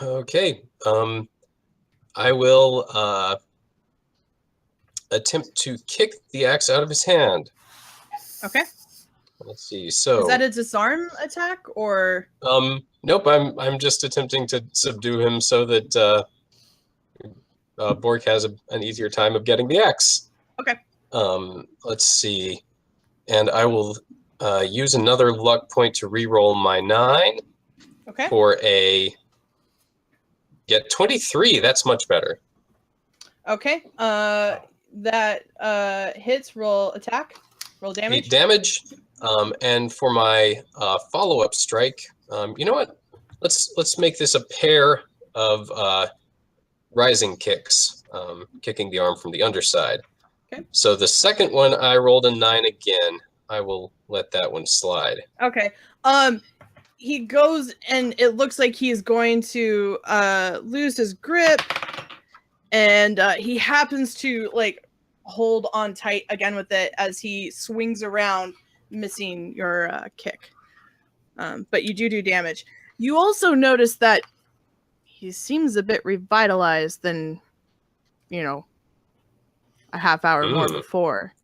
Speaker 6: Okay. I will attempt to kick the axe out of his hand.
Speaker 2: Okay.
Speaker 6: Let's see. So
Speaker 2: Is that a disarm attack, or?
Speaker 6: nope, I'm just attempting to subdue him so that Bork has an easier time of getting the axe.
Speaker 2: Okay.
Speaker 6: Let's see. And I will use another luck point to re-roll my 9
Speaker 2: Okay.
Speaker 6: for a get 23. That's much better.
Speaker 2: Okay. That hits. Roll attack. Roll damage.
Speaker 6: 8 damage. And for my follow-up strike, you know what? Let's make this a pair of rising kicks, kicking the arm from the underside.
Speaker 2: Okay.
Speaker 6: So the second one, I rolled a 9 again. I will let that one slide.
Speaker 2: Okay. He goes and it looks like he's going to lose his grip, and he happens to like hold on tight again with it as he swings around, missing your kick. But you do damage. You also notice that he seems a bit revitalized than, a half hour more before.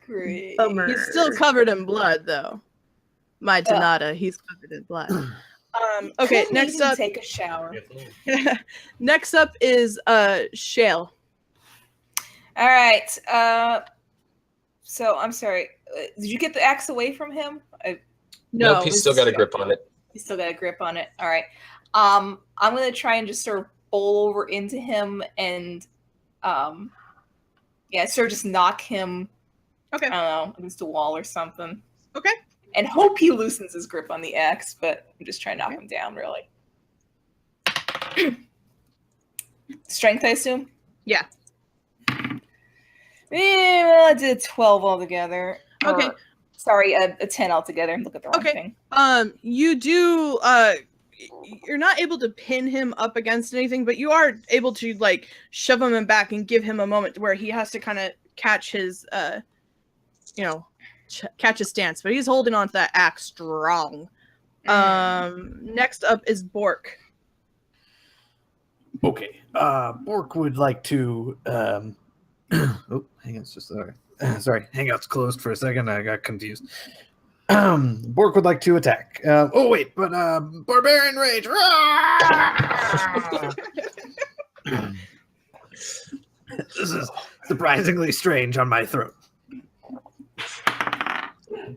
Speaker 1: Great.
Speaker 3: Bummer.
Speaker 2: He's still covered in blood, though. My Tanada, he's covered in blood. Okay,
Speaker 1: Could
Speaker 2: next
Speaker 1: maybe
Speaker 2: up.
Speaker 1: take a shower.
Speaker 2: Next up is Shale.
Speaker 1: All right. So I'm sorry. Did you get the axe away from him?
Speaker 6: Nope, he's still got a grip on it.
Speaker 1: He's still got a grip on it. All right. I'm gonna try and just sort of bowl over into him and, sort of just knock him.
Speaker 2: Okay.
Speaker 1: I don't know, against a wall or something.
Speaker 2: Okay.
Speaker 1: And hope he loosens his grip on the axe, but I'm just trying to knock him down, really. Strength, I assume?
Speaker 2: Yeah.
Speaker 1: Well, I did 12 altogether.
Speaker 2: Okay.
Speaker 1: Sorry, a 10 altogether. Look at the wrong thing.
Speaker 2: You do you're not able to pin him up against anything, but you are able to like shove him back and give him a moment where he has to kind of catch his catch his stance, but he's holding on to that axe strong. Next up is Bork.
Speaker 7: Okay. Bork would like to. Oh, hang on, it's just sorry. Sorry, hangout's closed for a second. I got confused. Bork would like to attack. Oh wait, but barbarian rage. This is surprisingly strange on my throat.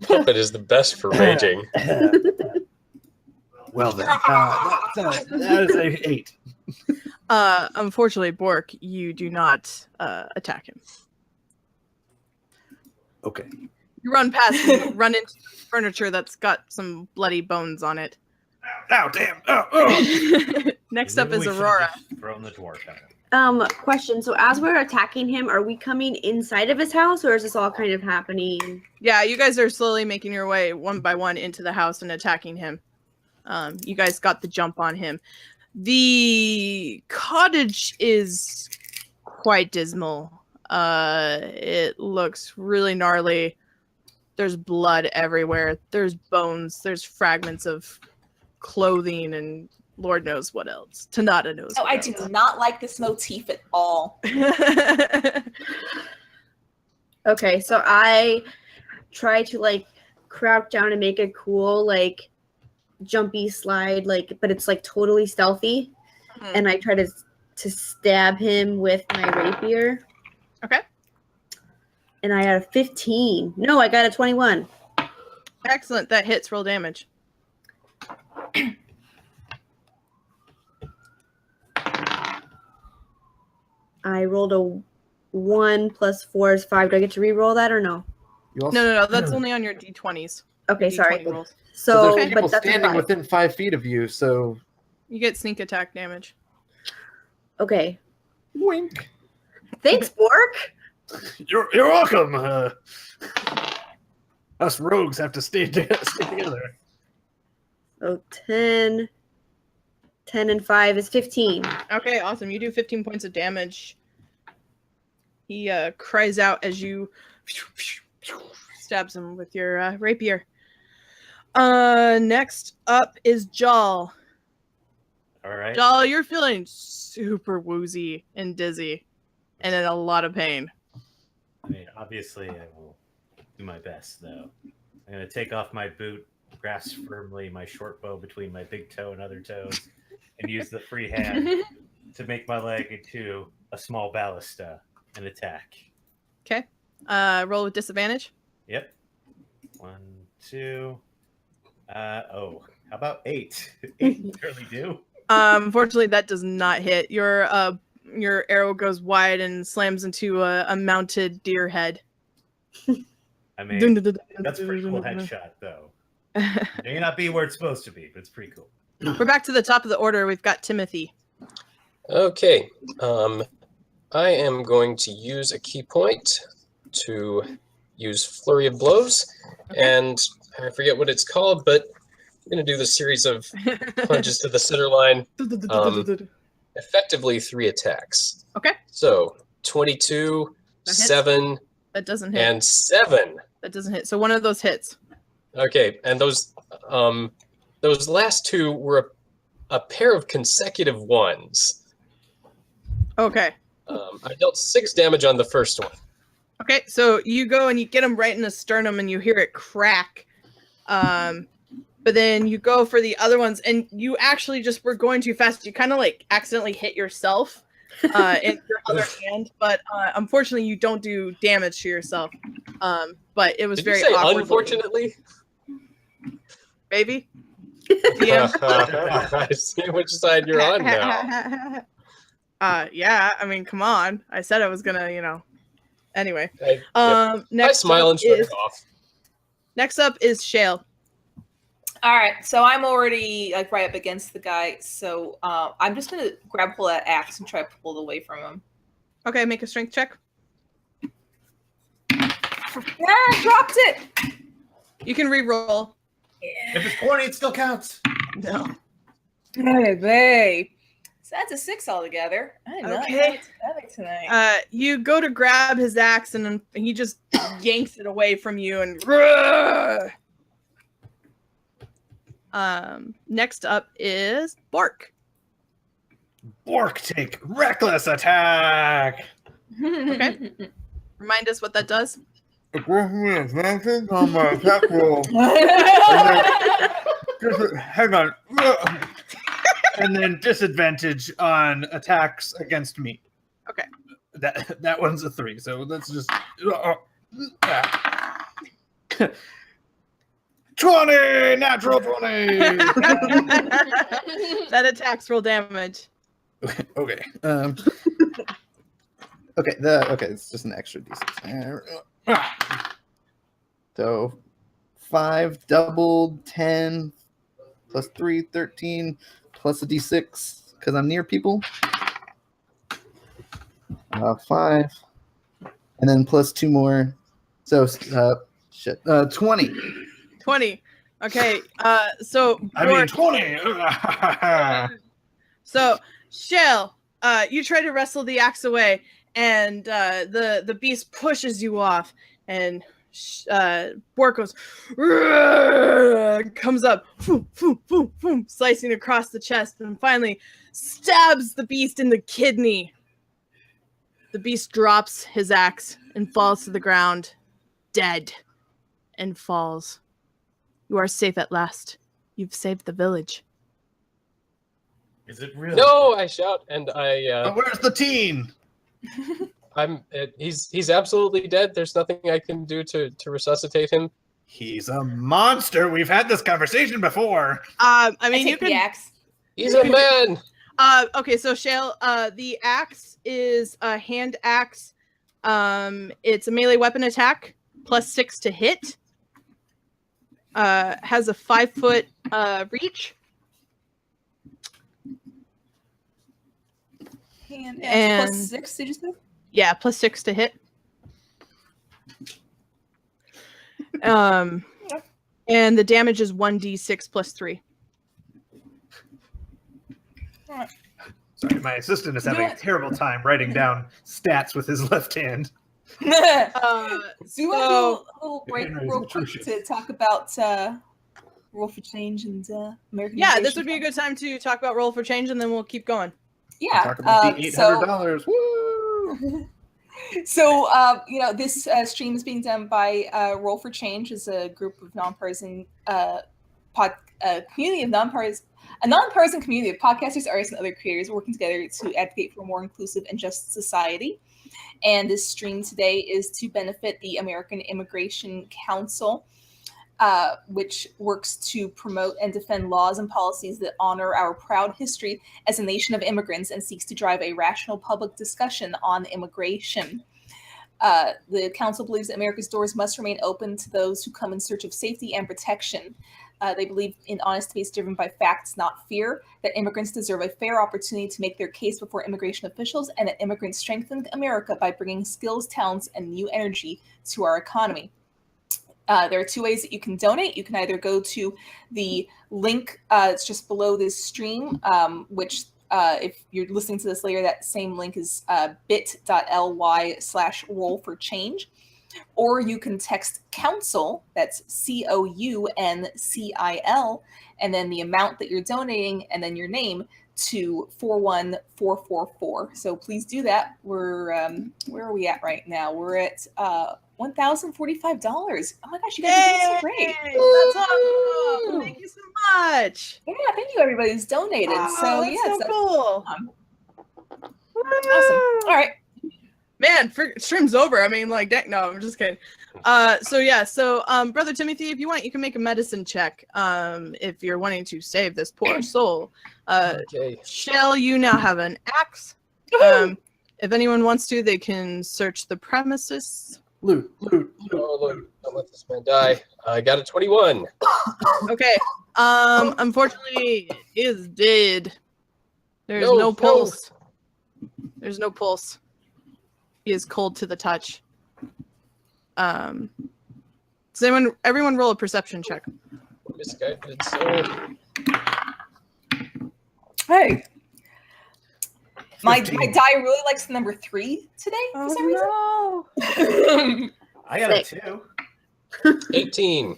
Speaker 6: Puppet is the best for raging.
Speaker 7: Well then, that is a 8.
Speaker 2: Unfortunately, Bork, you do not attack him.
Speaker 7: Okay.
Speaker 2: You run past and run into furniture that's got some bloody bones on it.
Speaker 7: Ow, damn. Oh.
Speaker 2: Next up
Speaker 5: Maybe
Speaker 2: is
Speaker 5: we should've
Speaker 2: Aurora.
Speaker 5: just thrown the dwarf at him.
Speaker 3: Question. So as we're attacking him, are we coming inside of his house, or is this all kind of happening?
Speaker 2: Yeah, you guys are slowly making your way one by one into the house and attacking him. You guys got the jump on him. The cottage is quite dismal. It looks really gnarly. There's blood everywhere. There's bones. There's fragments of clothing and Lord knows what else. Tanada knows.
Speaker 1: Oh,
Speaker 2: what
Speaker 1: I
Speaker 2: else.
Speaker 1: do not like this motif at all.
Speaker 3: Okay, so I try to like crouch down and make a cool like jumpy slide, like, but it's like totally stealthy, and I try to stab him with my rapier.
Speaker 2: Okay.
Speaker 3: And I got a 15. No, I got a 21.
Speaker 2: Excellent. That hits. Roll damage.
Speaker 3: I rolled a 1 plus 4 is 5. Do I get to re-roll that or no?
Speaker 4: You also,
Speaker 2: No. That's only on your d20s.
Speaker 3: Okay, sorry.
Speaker 2: D20 rolls.
Speaker 3: So,
Speaker 4: there's
Speaker 2: Okay.
Speaker 4: people
Speaker 3: but that's a
Speaker 4: standing
Speaker 3: 5.
Speaker 4: within 5 feet of you, so
Speaker 2: You get sneak attack damage.
Speaker 3: Okay.
Speaker 4: wink.
Speaker 3: Thanks, Bork.
Speaker 7: You're welcome. Us rogues have to stay together.
Speaker 3: So 10 and 5 is 15.
Speaker 2: Okay, awesome. You do 15 points of damage. He cries out as you stabs him with your rapier. Next up is Jal.
Speaker 5: All right.
Speaker 2: Jal, you're feeling super woozy and dizzy and in a lot of pain.
Speaker 5: I mean, obviously, I will do my best, though. I'm going to take off my boot, grasp firmly my short bow between my big toe and other toes, and use the free hand to make my leg into a small ballista and attack.
Speaker 2: Okay. Roll with disadvantage.
Speaker 5: Yep. 1, 2. How about 8? 8 barely do.
Speaker 2: Unfortunately, that does not hit. Your arrow goes wide and slams into a mounted deer head.
Speaker 5: I mean, that's a pretty cool headshot, though. It may not be where it's supposed to be, but it's pretty cool.
Speaker 2: We're back to the top of the order. We've got Timothy.
Speaker 6: Okay. I am going to use a key point to use Flurry of Blows, and I forget what it's called, but I'm going to do the series of punches to the center line. Effectively 3 attacks.
Speaker 2: Okay.
Speaker 6: So 22,
Speaker 2: That hits.
Speaker 6: 7,
Speaker 2: That doesn't hit.
Speaker 6: and 7.
Speaker 2: That doesn't hit. So one of those hits.
Speaker 6: Okay, and those last 2 were a pair of consecutive 1s.
Speaker 2: Okay.
Speaker 6: I dealt 6 damage on the first one.
Speaker 2: Okay, so you go and you get him right in the sternum and you hear it crack. But then you go for the other ones and you actually just were going too fast. You kind of like accidentally hit yourself in your other hand. But unfortunately, you don't do damage to yourself. But it was
Speaker 6: Did
Speaker 2: very
Speaker 6: you say
Speaker 2: awkward.
Speaker 6: unfortunately?
Speaker 2: Baby? DM?
Speaker 6: I see which side you're on now.
Speaker 2: Yeah, I mean, come on. I said I was gonna, Anyway.
Speaker 6: I
Speaker 2: Next
Speaker 6: smile
Speaker 2: up
Speaker 6: and shrug
Speaker 2: is,
Speaker 6: it off.
Speaker 2: Next up is Shale.
Speaker 1: All right, so I'm already like right up against the guy, so I'm just gonna grab hold of that axe and try to pull it away from him.
Speaker 2: Okay, make a strength check.
Speaker 1: Yeah, dropped it.
Speaker 2: You can re-roll.
Speaker 5: If it's 20, it still counts.
Speaker 2: No.
Speaker 1: Hey, so that's a 6 altogether. I did not
Speaker 2: Okay.
Speaker 1: know it together tonight.
Speaker 2: You go to grab his axe and then he just yanks it away from you and next up is Bork.
Speaker 7: Bork take reckless attack.
Speaker 2: Okay. Remind us what that does.
Speaker 7: It gives me advantage on my attack roll. Hang on. And then disadvantage on attacks against me.
Speaker 2: Okay.
Speaker 7: That one's a 3, so let's just 20! Natural 20!
Speaker 2: That attacks roll damage.
Speaker 7: Okay.
Speaker 4: Okay, it's just an extra d6. So 5 doubled, 10 plus 3, 13 plus a d6 because I'm near people. 5 and then plus 2 more. So 20.
Speaker 2: 20. Okay. So
Speaker 7: I mean,
Speaker 2: Bork,
Speaker 7: 20!
Speaker 2: So, Shell, you try to wrestle the axe away, and the beast pushes you off, and Bork goes, comes up, slicing across the chest, and finally stabs the beast in the kidney. The beast drops his axe and falls to the ground, dead, and falls. You are safe at last. You've saved the village.
Speaker 5: Is it real?
Speaker 6: No, I shout, and
Speaker 7: But where's the teen?
Speaker 6: he's absolutely dead. There's nothing I can do to resuscitate him.
Speaker 7: He's a monster. We've had this conversation before.
Speaker 2: I
Speaker 1: I
Speaker 2: mean, you
Speaker 1: take the
Speaker 2: can.
Speaker 1: axe.
Speaker 6: He's a man.
Speaker 2: Okay, so Shale, the axe is a hand axe. It's a melee weapon attack, +6 to hit. Has a 5-foot reach.
Speaker 1: Hand
Speaker 2: And-
Speaker 1: plus 6, did you say?
Speaker 2: Yeah, +6 to hit. And the damage is 1d6 plus 3.
Speaker 7: Sorry, my assistant is
Speaker 1: You know
Speaker 7: having a
Speaker 1: what?
Speaker 7: terrible time writing down stats with his left hand.
Speaker 1: So we want to do a little break
Speaker 7: Henry's
Speaker 1: real quick
Speaker 7: atrocious.
Speaker 1: to talk about Roll for Change and American
Speaker 2: Yeah, this
Speaker 1: Innovation
Speaker 2: would be a good time to talk about Roll for Change, and then we'll keep going.
Speaker 1: Yeah.
Speaker 4: Talk about the
Speaker 1: so
Speaker 4: $800. Woo!
Speaker 1: So, this stream is being done by Roll for Change, is a group of nonpartisan community of a nonpartisan community of podcasters, artists, and other creators working together to advocate for a more inclusive and just society. And this stream today is to benefit the American Immigration Council, which works to promote and defend laws and policies that honor our proud history as a nation of immigrants and seeks to drive a rational public discussion on immigration. The council believes that America's doors must remain open to those who come in search of safety and protection. They believe in honesty based driven by facts, not fear, that immigrants deserve a fair opportunity to make their case before immigration officials, and that immigrants strengthen America by bringing skills, talents, and new energy to our economy. There are two ways that you can donate. You can either go to the link that's just below this stream, which if you're listening to this later, that same link is bit.ly/roll4change. Or you can text council, that's COUNCIL, and then the amount that you're donating and then your name to 41444. So please do that. We're where are we at right now? We're at $1,045. Oh my gosh, you guys are doing so great.
Speaker 2: That's awesome. Thank you so much.
Speaker 1: Yeah, thank you everybody who's donated. So
Speaker 2: that's
Speaker 1: yeah,
Speaker 2: so cool.
Speaker 1: Awesome. All right.
Speaker 2: Man, stream's over. I mean, like, no, I'm just kidding. So Brother Timothy, if you want, you can make a medicine check. If you're wanting to save this poor soul.
Speaker 6: Okay.
Speaker 2: Shell, you now have an axe. If anyone wants to, they can search the premises.
Speaker 4: Loot.
Speaker 6: Oh, Lord, don't let this man die. I got a 21.
Speaker 2: Okay. Unfortunately, he is dead. There's no pulse. There's no pulse. He is cold to the touch. Does everyone roll a perception check?
Speaker 6: Misguided soul.
Speaker 1: Hey. My die really likes the number 3 today for some reason.
Speaker 5: I got a 2.
Speaker 6: 18.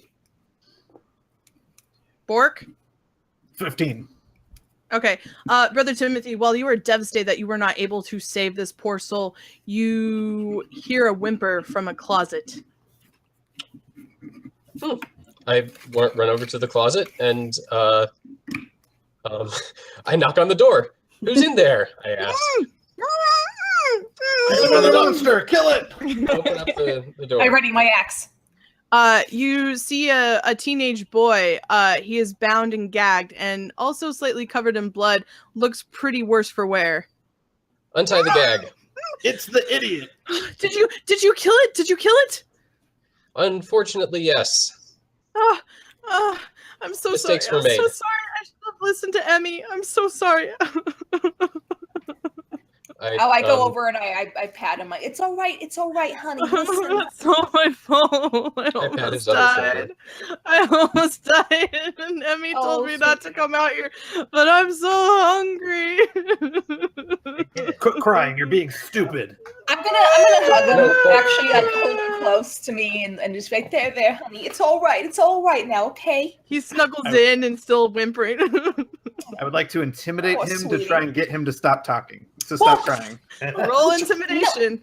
Speaker 2: Bork?
Speaker 7: 15.
Speaker 2: Okay. Brother Timothy, while you were devastated that you were not able to save this poor soul, you hear a whimper from a closet.
Speaker 6: I run over to the closet and I knock on the door. Who's in there? I ask.
Speaker 7: Another monster! Kill it!
Speaker 6: Open up the door.
Speaker 1: I'm ready my axe.
Speaker 2: You see a teenage boy. He is bound and gagged and also slightly covered in blood. Looks pretty worse for wear.
Speaker 6: Untie the gag.
Speaker 7: It's the idiot.
Speaker 2: Did you kill it? Did you kill it?
Speaker 6: Unfortunately, yes.
Speaker 2: I'm so
Speaker 6: Mistakes
Speaker 2: sorry.
Speaker 6: were made.
Speaker 2: I'm so sorry. I should have listened to Emmy. I'm so sorry.
Speaker 1: I go over and I pat him. It's all right. It's all right, honey. Listen.
Speaker 2: It's all my fault. I
Speaker 6: pat
Speaker 2: almost
Speaker 6: his other
Speaker 2: died.
Speaker 6: shoulder.
Speaker 2: I almost died, and Emmy told me not to come out here, but I'm so hungry.
Speaker 7: Quit crying. You're being stupid.
Speaker 1: I'm gonna hug him. Actually, hold him close to me and just right there, honey. It's all right. It's all right now, okay?
Speaker 2: He snuggles in and still whimpering.
Speaker 7: I would like to intimidate
Speaker 1: Oh,
Speaker 7: him
Speaker 1: sweetie.
Speaker 7: to try and get him to stop talking. To stop crying.
Speaker 2: Roll intimidation.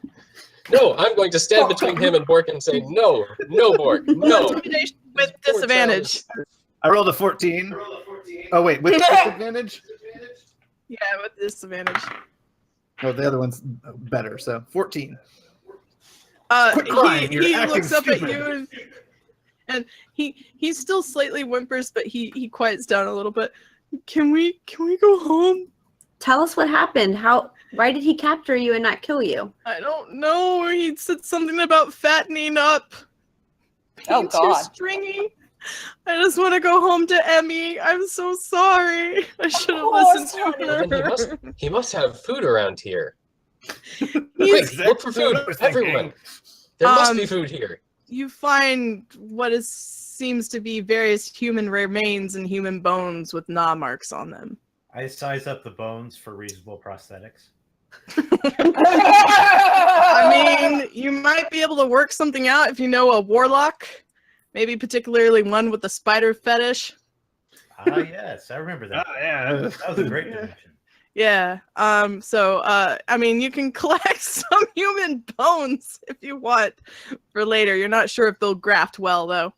Speaker 6: No, I'm going to stand between him and Bork and say, no, Bork, no.
Speaker 2: Intimidation with disadvantage.
Speaker 7: I rolled a 14. Oh, wait, with disadvantage?
Speaker 2: Yeah, with disadvantage.
Speaker 7: Oh, the other one's better, so 14. Quit
Speaker 2: He
Speaker 7: crying, you're acting
Speaker 2: looks up
Speaker 7: stupid.
Speaker 2: at you and he still slightly whimpers, but he quiets down a little bit. Can we go home?
Speaker 3: Tell us what happened. Why did he capture you and not kill you?
Speaker 2: I don't know. He said something about fattening up.
Speaker 1: Oh,
Speaker 2: Being too
Speaker 1: God.
Speaker 2: stringy. I just want to go home to Emmy. I'm so sorry. I should have listened to
Speaker 6: Well, then
Speaker 2: her.
Speaker 6: he must have food around here.
Speaker 2: He's-
Speaker 6: Quick, look for food,
Speaker 7: what I was thinking.
Speaker 6: everyone. There must be food here.
Speaker 2: You find what seems to be various human remains and human bones with gnaw marks on them.
Speaker 5: I size up the bones for reasonable prosthetics.
Speaker 2: I mean, you might be able to work something out if you know a warlock, maybe particularly one with a spider fetish.
Speaker 5: Ah, yes, I remember that.
Speaker 7: yeah.
Speaker 5: That was a great dimension.
Speaker 2: Yeah. I mean, you can collect some human bones if you want for later. You're not sure if they'll graft well, though.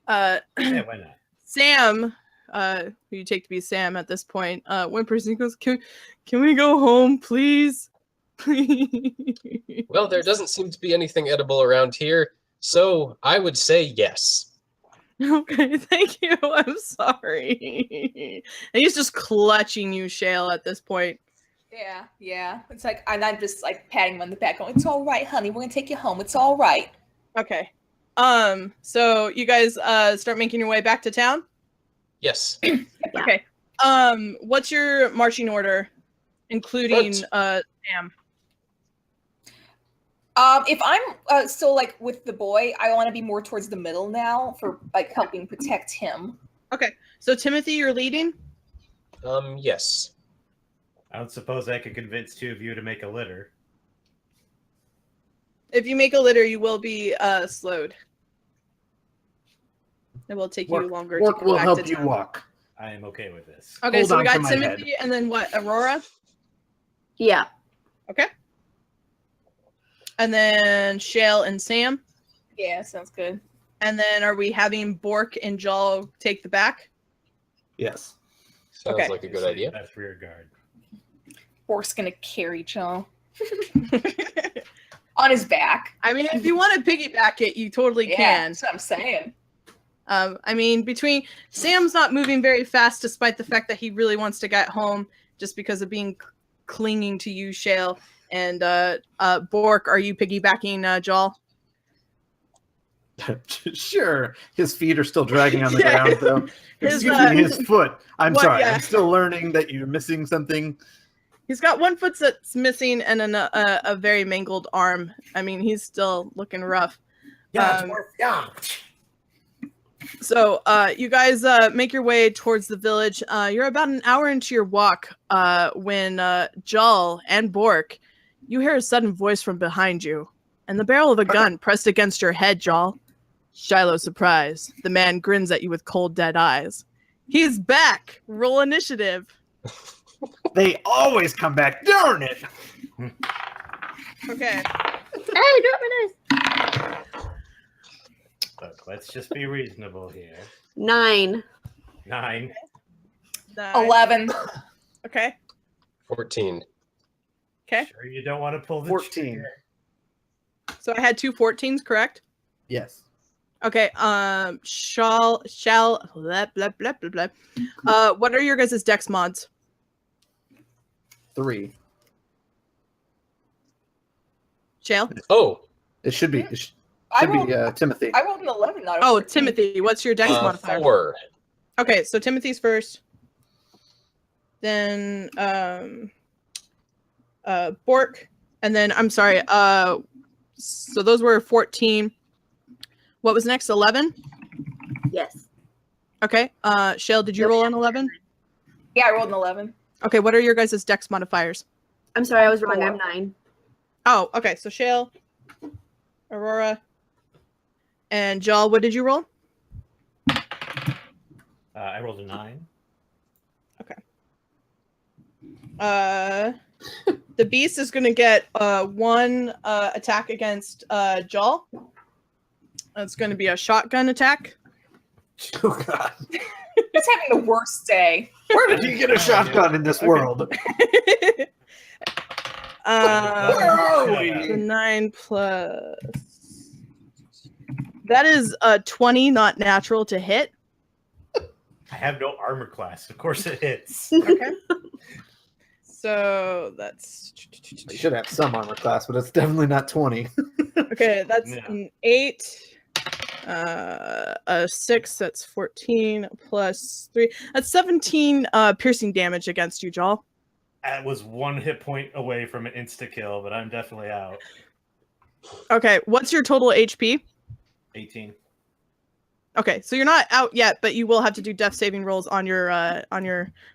Speaker 5: Yeah, why not?
Speaker 2: Sam, who you take to be Sam at this point, whimpers and goes, Can we go home, please?
Speaker 6: Well, there doesn't seem to be anything edible around here, so I would say yes.
Speaker 2: Okay, thank you. I'm sorry. And he's just clutching you, Shale, at this point.
Speaker 1: Yeah. It's like, and I'm just like patting him on the back, going, "It's all right, honey. We're gonna take you home. It's all right."
Speaker 2: Okay. So you guys start making your way back to town?
Speaker 6: Yes.
Speaker 3: Yeah.
Speaker 2: Okay. What's your marching order, including Sam?
Speaker 1: If I'm still like with the boy, I want to be more towards the middle now for like helping protect him.
Speaker 2: Okay. So Timothy, you're leading?
Speaker 6: Yes.
Speaker 5: I don't suppose I could convince two of you to make a litter.
Speaker 2: If you make a litter, you will be slowed. It will take you longer to
Speaker 7: Bork
Speaker 2: go
Speaker 7: will
Speaker 2: back
Speaker 7: help
Speaker 2: to
Speaker 7: you
Speaker 2: town.
Speaker 7: walk.
Speaker 5: I am okay with this.
Speaker 2: Okay,
Speaker 7: Hold
Speaker 2: so we
Speaker 7: on
Speaker 2: got
Speaker 7: to my
Speaker 2: Timothy and then what? Aurora?
Speaker 3: Yeah.
Speaker 2: Okay. And then Shale and Sam.
Speaker 1: Yeah, sounds good.
Speaker 2: And then are we having Bork and Jal take the back?
Speaker 7: Yes.
Speaker 6: Sounds
Speaker 2: Okay.
Speaker 6: like a good idea.
Speaker 5: That's rear guard.
Speaker 1: Bork's gonna carry Joe on his back.
Speaker 2: I mean, if you want to piggyback it, you totally
Speaker 1: Yeah,
Speaker 2: can.
Speaker 1: that's what I'm saying.
Speaker 2: I mean, between Sam's not moving very fast, despite the fact that he really wants to get home, just because of being clinging to you, Shale. And Bork, are you piggybacking Jal?
Speaker 7: Sure. His feet are still dragging on the
Speaker 2: Yeah.
Speaker 7: ground, though.
Speaker 2: His,
Speaker 7: Excuse me, his foot. I'm
Speaker 2: what-
Speaker 7: sorry.
Speaker 2: yeah.
Speaker 7: I'm still learning that you're missing something.
Speaker 2: He's got one foot that's missing and a very mangled arm. I mean, he's still looking rough.
Speaker 5: Yeah,
Speaker 2: Um,
Speaker 5: dwarf, yeah.
Speaker 2: So you guys make your way towards the village. You're about an hour into your walk when Jal and Bork, you hear a sudden voice from behind you, and the barrel of a gun pressed against your head, Jal. Shiloh's surprise. The man grins at you with cold, dead eyes. He's back. Roll initiative.
Speaker 7: They always come back. Darn it.
Speaker 2: Okay.
Speaker 3: Hey, drop my dice.
Speaker 5: Look, let's just be reasonable here.
Speaker 3: 9.
Speaker 5: 9.
Speaker 1: 11.
Speaker 2: Okay.
Speaker 6: 14.
Speaker 2: Okay.
Speaker 5: Sure you don't want to pull the
Speaker 7: 14.
Speaker 5: trigger?
Speaker 2: So I had 2 14s, correct?
Speaker 7: Yes.
Speaker 2: Okay. Shall blah blah blah blah blah. What are your guys' dex mods?
Speaker 7: 3.
Speaker 2: Shale?
Speaker 6: Oh,
Speaker 7: It should be. It
Speaker 1: I
Speaker 7: should
Speaker 1: rolled,
Speaker 7: be Timothy.
Speaker 1: I rolled an 11. Not a
Speaker 2: Oh,
Speaker 1: 14.
Speaker 2: Timothy. What's your dex modifier?
Speaker 6: 4.
Speaker 2: Okay, so Timothy's first. Then Bork, and then I'm sorry. So those were 14. What was next? 11.
Speaker 3: Yes.
Speaker 2: Okay. Shale, did you roll an 11?
Speaker 1: Yeah, I rolled an 11.
Speaker 2: Okay. What are your guys' dex modifiers?
Speaker 3: I'm sorry, I was wrong.
Speaker 1: 4.
Speaker 3: I'm 9.
Speaker 2: Oh, okay. So Shale, Aurora, and Jal. What did you roll?
Speaker 5: I rolled a 9.
Speaker 2: The beast is going to get 1 attack against Jal. It's going to be a shotgun attack.
Speaker 7: Oh, God.
Speaker 1: He's having the worst day.
Speaker 7: Where did you get a shotgun in this world? Where are
Speaker 2: The
Speaker 7: we?
Speaker 2: 9 plus. That is a 20, not natural to hit.
Speaker 5: I have no armor class. Of course it hits.
Speaker 2: Okay. So that's
Speaker 7: You should have some armor class, but it's definitely not 20.
Speaker 2: okay. That's
Speaker 5: Yeah.
Speaker 2: an 8. A 6. That's 14 plus 3. That's 17 piercing damage against you, Jal.
Speaker 5: I was 1 hit point away from an insta kill, but I'm definitely out.
Speaker 2: Okay. What's your total HP?
Speaker 5: 18.
Speaker 2: Okay, so you're not out yet, but you will have to do death saving rolls on your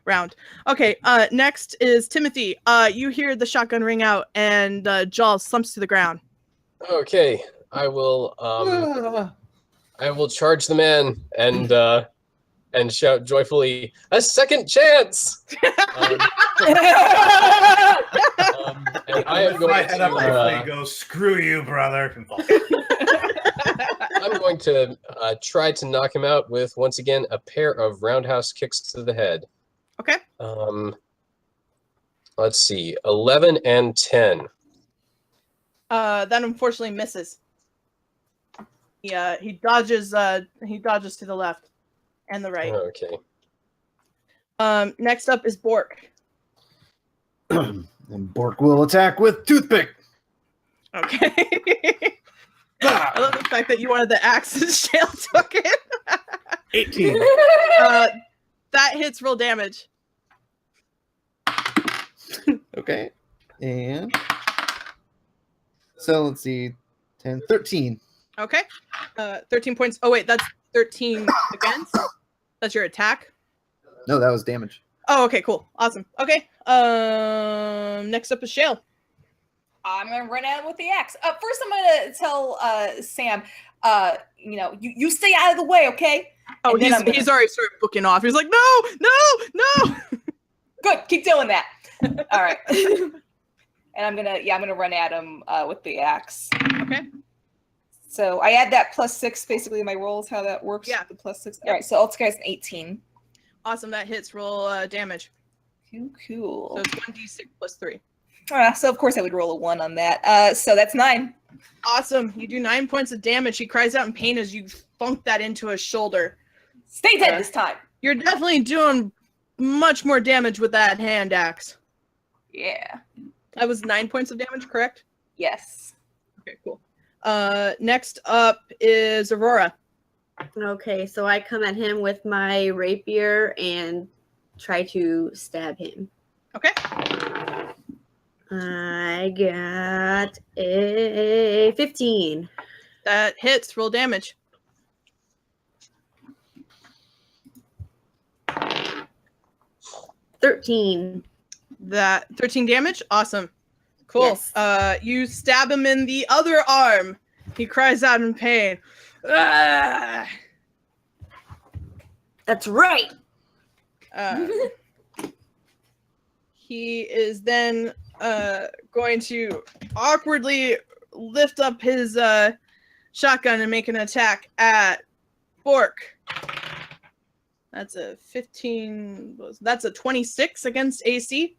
Speaker 2: round. Okay, next is Timothy. You hear the shotgun ring out, and Jal slumps to the ground.
Speaker 6: Okay. I will charge the man and shout joyfully, "A second chance!" And I am
Speaker 5: Lift
Speaker 6: going
Speaker 5: my head up
Speaker 6: to
Speaker 5: and go, screw you, brother.
Speaker 6: I'm going to try to knock him out with, once again, a pair of roundhouse kicks to the head.
Speaker 2: Okay.
Speaker 6: Let's see, 11 and 10.
Speaker 2: That unfortunately misses. Yeah, he dodges to the left and the right.
Speaker 6: Okay.
Speaker 2: Next up is Bork.
Speaker 7: And Bork will attack with toothpick.
Speaker 2: Okay. I love the fact that you wanted the axe and Shale took it.
Speaker 7: 18.
Speaker 2: That hits roll damage.
Speaker 4: Okay. And so let's see. 10, 13.
Speaker 2: Okay. 13 points. Oh, wait, that's 13 against. That's your attack.
Speaker 4: No, that was damage.
Speaker 2: Oh, okay, cool. Awesome. Okay. Next up is Shale.
Speaker 1: I'm gonna run at him with the axe. First, I'm gonna tell Sam, you stay out of the way, okay?
Speaker 2: Oh,
Speaker 1: And then I'm gonna-
Speaker 2: he's already started booking off. He's like, no.
Speaker 1: Good. Keep doing that. All right. And I'm gonna run at him with the axe.
Speaker 2: Okay.
Speaker 1: So I add that +6 basically to my rolls. How that works?
Speaker 2: Yeah.
Speaker 1: The +6.
Speaker 2: Yep.
Speaker 1: All right. So altogether it's an 18.
Speaker 2: Awesome. That hits. Roll damage.
Speaker 1: Cool.
Speaker 2: So it's 1d6 plus 3.
Speaker 1: So of course I would roll a 1 on that. So that's 9.
Speaker 2: Awesome. You do 9 points of damage. He cries out in pain as you funk that into his shoulder.
Speaker 1: Stay dead this time.
Speaker 2: You're definitely doing much more damage with that hand axe.
Speaker 1: Yeah.
Speaker 2: That was 9 points of damage, correct?
Speaker 1: Yes.
Speaker 2: Okay, cool. Next up is Aurora.
Speaker 3: Okay, so I come at him with my rapier and try to stab him.
Speaker 2: Okay.
Speaker 3: I got a 15.
Speaker 2: That hits. Roll damage. That 13 damage. Awesome. Cool.
Speaker 3: Yes.
Speaker 2: You stab him in the other arm. He cries out in pain. Ah!
Speaker 3: That's right.
Speaker 2: He is then going to awkwardly lift up his shotgun and make an attack at Bork. That's a 15. That's a 26 against AC.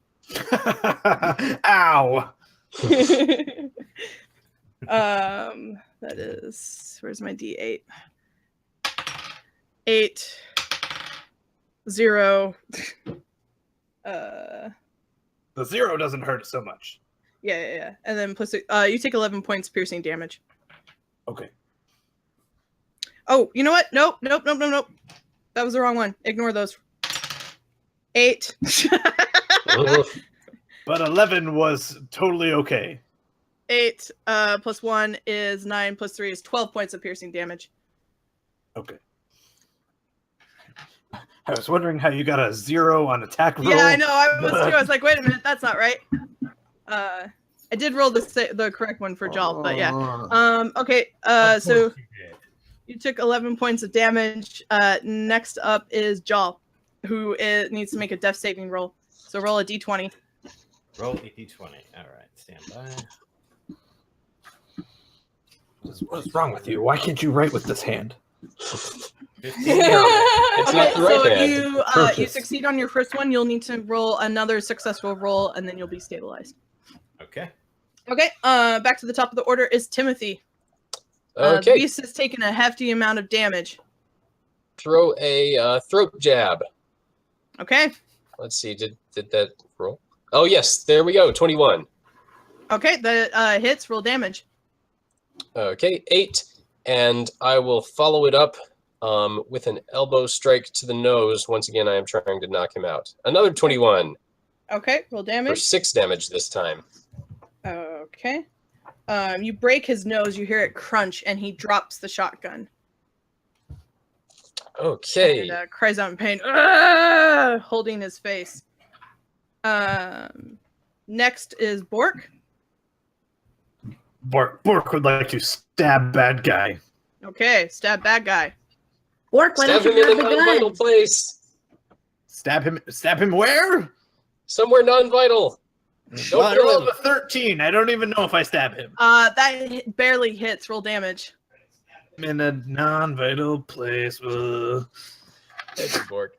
Speaker 7: Ow.
Speaker 2: That is, where's my D8? 8, 0.
Speaker 7: The 0 doesn't hurt so much.
Speaker 2: Yeah. And then plus, you take 11 points piercing damage.
Speaker 7: Okay.
Speaker 2: Oh, you know what? Nope. That was the wrong one. Ignore those. 8.
Speaker 7: But 11 was totally okay.
Speaker 2: 8 plus 1 is 9 plus 3 is 12 points of piercing damage.
Speaker 7: Okay. I was wondering how you got a 0 on attack roll.
Speaker 2: Yeah, I know. I was too. I was like, wait a minute, that's not right. I did roll the correct one for Jal, but yeah. Okay. So you took 11 points of damage. Next up is Jal, who needs to make a death saving roll. So roll a d20.
Speaker 5: Roll a d20. All right, stand by.
Speaker 7: What's wrong with you? Why can't you write with this hand?
Speaker 5: 15.
Speaker 6: It's not the right
Speaker 2: so
Speaker 6: hand.
Speaker 2: you
Speaker 7: Purchase.
Speaker 2: succeed on your first one. You'll need to roll another successful roll, and then you'll be stabilized.
Speaker 5: Okay.
Speaker 2: Okay. Back to the top of the order is Timothy. The
Speaker 6: Okay,
Speaker 2: beast has taken a hefty amount of damage.
Speaker 6: throw a throat jab.
Speaker 2: Okay.
Speaker 6: Let's see, did that roll? Oh yes, there we go. 21.
Speaker 2: Okay. That hits. Roll damage.
Speaker 6: Okay, 8, and I will follow it up with an elbow strike to the nose. Once again, I am trying to knock him out. Another 21
Speaker 2: Okay. Roll
Speaker 6: for
Speaker 2: damage.
Speaker 6: 6 damage this time.
Speaker 2: Okay. You break his nose. You hear it crunch, and he drops the shotgun.
Speaker 6: Okay,
Speaker 2: And cries out in pain, "Ah!" holding his face. Next is Bork.
Speaker 7: Bork would like to stab bad guy.
Speaker 2: Okay, stab bad guy.
Speaker 3: Bork, why
Speaker 6: stab
Speaker 3: don't
Speaker 6: him
Speaker 3: you
Speaker 6: in a
Speaker 3: grab the
Speaker 6: non-vital
Speaker 3: gun?
Speaker 6: place.
Speaker 7: Stab him where?
Speaker 6: Somewhere non-vital.
Speaker 7: Well, I
Speaker 6: kill
Speaker 7: rolled
Speaker 6: him.
Speaker 7: a 13. I don't even know if I stab him.
Speaker 2: Barely hits. Roll damage.
Speaker 7: I'm in a non-vital place.
Speaker 6: Thank you, Bork.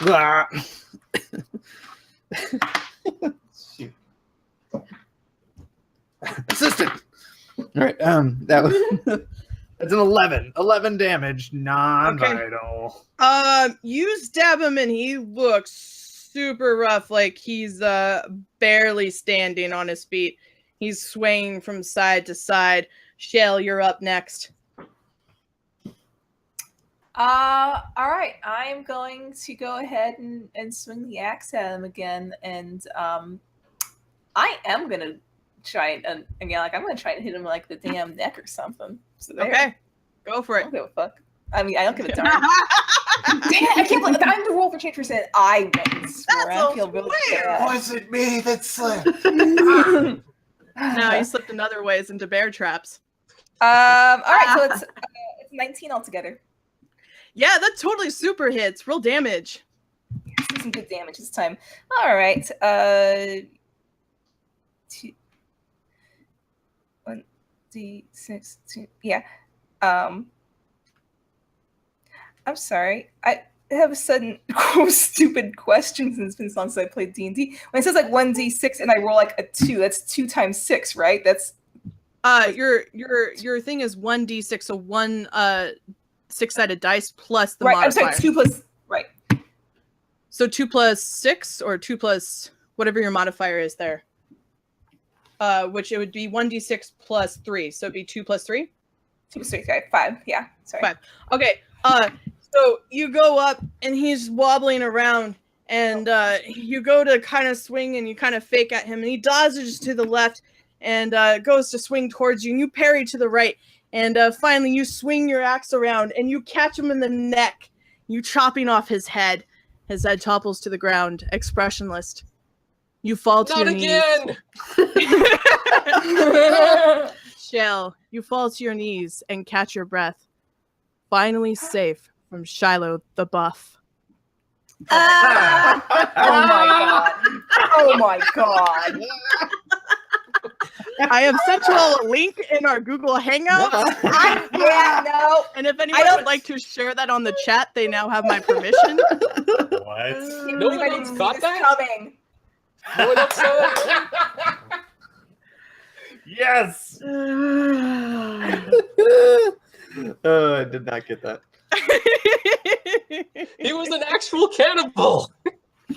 Speaker 7: Ah. Shoot.
Speaker 4: Assistant. All right. That was
Speaker 7: That's an 11. 11 damage, non-vital.
Speaker 2: You stab him and he looks super rough, like he's barely standing on his feet. He's swaying from side to side, Shale, you're up next.
Speaker 1: All right. I'm going to go ahead and swing the axe at him again, and I am gonna try and again, like I'm gonna try and hit him like the damn neck or something. So there.
Speaker 2: Okay, go for
Speaker 1: I
Speaker 2: it.
Speaker 1: don't give a fuck. I mean, I don't give a darn. Damn it, I can't believe I'm the roll for change percent. I went and swore.
Speaker 2: That's
Speaker 1: I feel really
Speaker 2: weird.
Speaker 1: bad.
Speaker 5: Was it me that slipped?
Speaker 2: Now you slipped in other ways into bear traps.
Speaker 1: All right, so it's 19 altogether.
Speaker 2: Yeah, that totally super hits. Real damage.
Speaker 1: Let's do some good damage this time. All right. 1d6. Yeah. I'm sorry. I have a sudden stupid question since it's been so long since I played D&D. When it says like 1d6 and I roll like a 2, that's 2 times 6, right? That's
Speaker 2: your thing is 1d6, so one 6-sided dice plus the
Speaker 1: right. I'm
Speaker 2: modifier.
Speaker 1: sorry, 2 plus right.
Speaker 2: So 2 plus 6 or 2 plus whatever your modifier is there. Which it would be 1d6 plus 3. So it'd be 2 plus 3?
Speaker 1: 2 plus 3, okay, 5. Yeah, sorry.
Speaker 2: 5. Okay. So you go up and he's wobbling around and you go to kind of swing and you kind of fake at him and he dodges to the left and goes to swing towards you and you parry to the right and finally you swing your axe around and you catch him in the neck. You chopping off his head. His head topples to the ground, expressionless. You fall to
Speaker 6: Not
Speaker 2: your
Speaker 6: again!
Speaker 2: knees. Shell, you fall to your knees and catch your breath. Finally safe from Shiloh the Buff.
Speaker 1: Oh my god. Oh my god.
Speaker 2: I have sent you all a link in our Google Hangouts.
Speaker 1: Yeah, no.
Speaker 2: And if anyone would like to share that on the chat, they now have my permission.
Speaker 5: What?
Speaker 6: No one
Speaker 1: I
Speaker 6: else
Speaker 1: didn't
Speaker 6: caught
Speaker 1: see this
Speaker 6: that?
Speaker 1: coming.
Speaker 6: No one else saw that?
Speaker 5: Yes.
Speaker 4: Oh, I did not get that.
Speaker 6: He was an actual cannibal!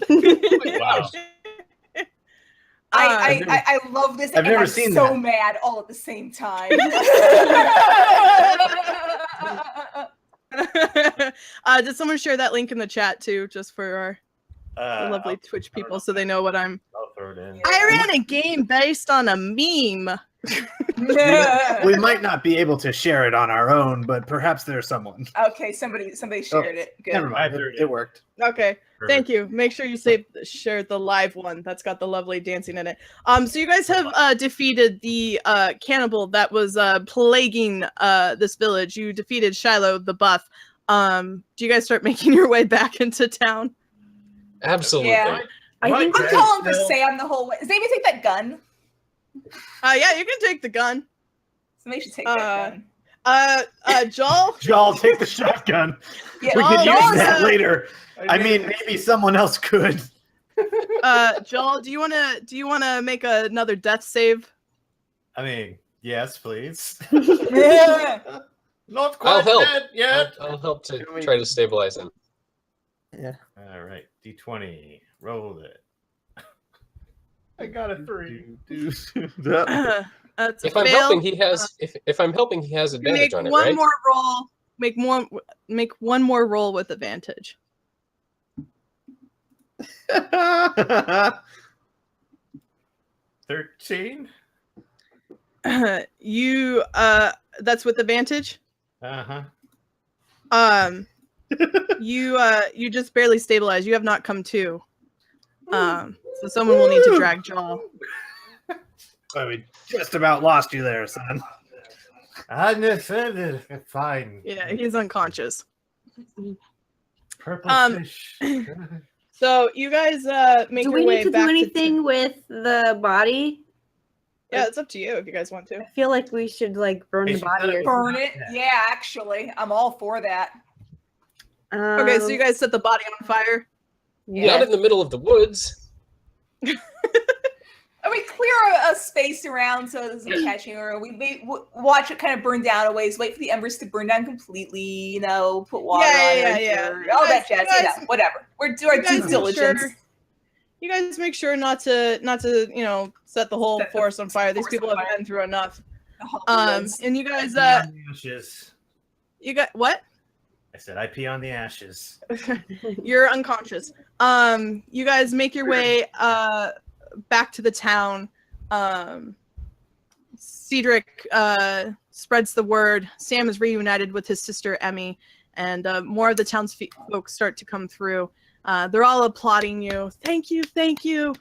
Speaker 5: Wow.
Speaker 1: I love this.
Speaker 4: I've
Speaker 1: and
Speaker 4: never
Speaker 1: I'm
Speaker 4: seen
Speaker 1: so
Speaker 4: that.
Speaker 1: mad all at the same time.
Speaker 2: Did someone share that link in the chat too, just for our lovely Twitch people, so they know what I'm.
Speaker 5: I'll throw it in.
Speaker 2: I ran a game based on a meme.
Speaker 4: We might not be able to share it on our own, but perhaps there's someone.
Speaker 1: Okay, somebody shared it. Good.
Speaker 4: Never mind. It worked.
Speaker 2: Okay, thank you. Make sure you share the live one. That's got the lovely dancing in it. So you guys have defeated the cannibal that was plaguing this village. You defeated Shiloh the Buff. Do you guys start making your way back into town?
Speaker 6: Absolutely.
Speaker 1: Yeah.
Speaker 3: I think
Speaker 1: I'm calling for Sam the whole way. Does anybody take that gun?
Speaker 2: Yeah, you can take the gun.
Speaker 1: Somebody should take that gun.
Speaker 2: Joel.
Speaker 4: Joel, take the shotgun.
Speaker 1: Yeah,
Speaker 4: We could use
Speaker 2: Joel's
Speaker 4: that later. I mean, maybe someone else could.
Speaker 2: Joel, do you wanna make another death save?
Speaker 5: I mean, yes, please.
Speaker 1: Yeah.
Speaker 5: Not
Speaker 6: I'll
Speaker 5: quite
Speaker 6: help.
Speaker 5: dead yet.
Speaker 6: I'll help to try to stabilize him.
Speaker 5: All right, D20. Roll it. I got a 3.
Speaker 2: It's a
Speaker 6: If I'm
Speaker 2: fail.
Speaker 6: helping, he has. If I'm helping, he has advantage
Speaker 2: Make
Speaker 6: on it,
Speaker 2: one
Speaker 6: right?
Speaker 2: more roll. Make one more roll with advantage.
Speaker 5: 13.
Speaker 2: You that's with advantage.
Speaker 5: Uh-huh.
Speaker 2: You just barely stabilize. You have not come to. So someone will need to drag Joel.
Speaker 4: Well, we just about lost you there, son.
Speaker 5: I defended. Fine.
Speaker 2: Yeah, he's unconscious.
Speaker 5: Purple fish.
Speaker 2: So you guys make
Speaker 3: do
Speaker 2: your
Speaker 3: we
Speaker 2: way
Speaker 3: need to
Speaker 2: back
Speaker 3: do anything with the body?
Speaker 2: Yeah, it's up to you if you guys want to.
Speaker 3: I feel like we should like burn the body or
Speaker 1: Burn it. Yeah, actually, I'm all for that.
Speaker 2: Okay, so you guys set the body on fire.
Speaker 6: Not in the middle of the woods.
Speaker 1: I mean, clear a space around so it doesn't catch you, or we watch it kind of burn down a ways, wait for the embers to burn down completely, you know, put water on it, or all that jazz, you know, whatever. We're doing our due diligence.
Speaker 2: You guys make sure not to set the whole forest on fire. These people have been through enough. And you guys,
Speaker 5: I pee on the ashes.
Speaker 2: you got what?
Speaker 5: I said I pee on the ashes.
Speaker 2: You're unconscious. You guys make your way back to the town. Cedric spreads the word. Sam is reunited with his sister Emmy, and more of the townsfolk start to come through. They're all applauding you. Thank you, thank you.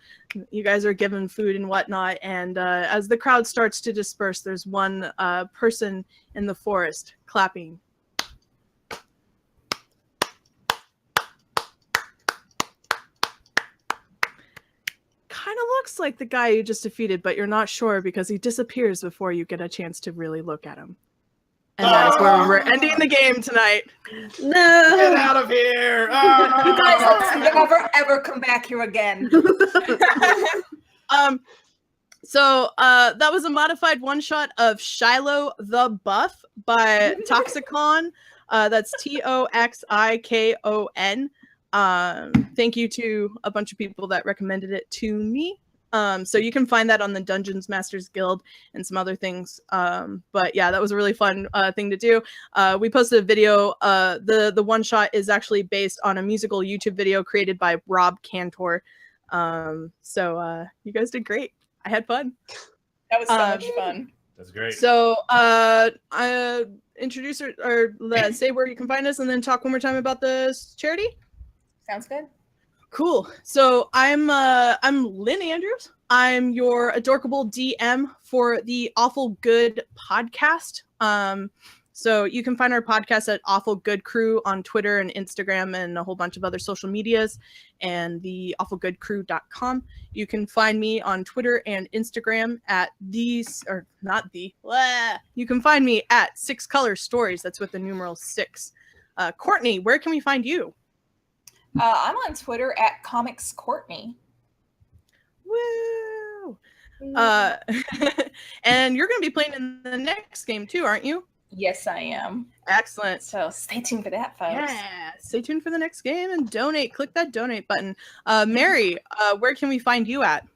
Speaker 2: You guys are given food and whatnot. And as the crowd starts to disperse, there's one person in the forest clapping. Kind of looks like the guy you just defeated, but you're not sure because he disappears before you get a chance to really look at him. And that is where we're ending the game tonight.
Speaker 3: No.
Speaker 7: Get out of here!
Speaker 1: You guys will never ever come back here again.
Speaker 2: So that was a modified one shot of Shiloh the Buff by Toxicon. That's Toxikon. Thank you to a bunch of people that recommended it to me. So you can find that on the Dungeons Masters Guild and some other things. But yeah, that was a really fun thing to do. We posted a video. The one shot is actually based on a musical YouTube video created by Rob Cantor. So you guys did great. I had fun.
Speaker 1: That was so much fun.
Speaker 5: That's great.
Speaker 2: So introduce or say where you can find us, and then talk one more time about the charity.
Speaker 1: Sounds good.
Speaker 2: Cool. So I'm Lynn Andrews. I'm your adorable DM for the Awful Good podcast. So you can find our podcast at Awful Good Crew on Twitter and Instagram and a whole bunch of other social medias, and the awfulgoodcrew.com. You can find me on Twitter and Instagram at you can find me at 6 Color Stories. That's with the numeral 6. Courtney, where can we find you?
Speaker 1: I'm on Twitter at Comics Courtney.
Speaker 2: Woo! And you're going to be playing in the next game too, aren't you?
Speaker 1: Yes, I am.
Speaker 2: Excellent.
Speaker 1: So stay tuned for that, folks.
Speaker 2: Yeah, stay tuned for the next game and donate. Click that donate button. Mary, where can we find you at?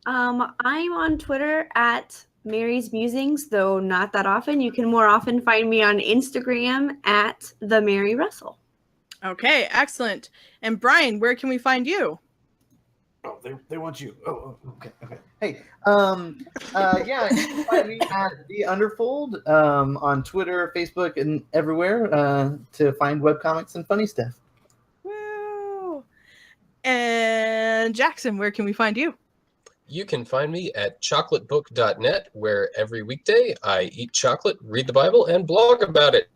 Speaker 3: I'm on Twitter at Mary's Musings, though not that often. You can more often find me on Instagram at the Mary Russell.
Speaker 2: Okay, excellent. And Brian, where can we find you?
Speaker 7: Oh, they want you. Oh, okay.
Speaker 4: Hey, yeah, you can find me at The Underfold on Twitter, Facebook, and everywhere to find webcomics and funny stuff.
Speaker 2: Woo! And Jackson, where can we find you?
Speaker 6: You can find me at chocolatebook.net, where every weekday I eat chocolate, read the Bible, and blog about it.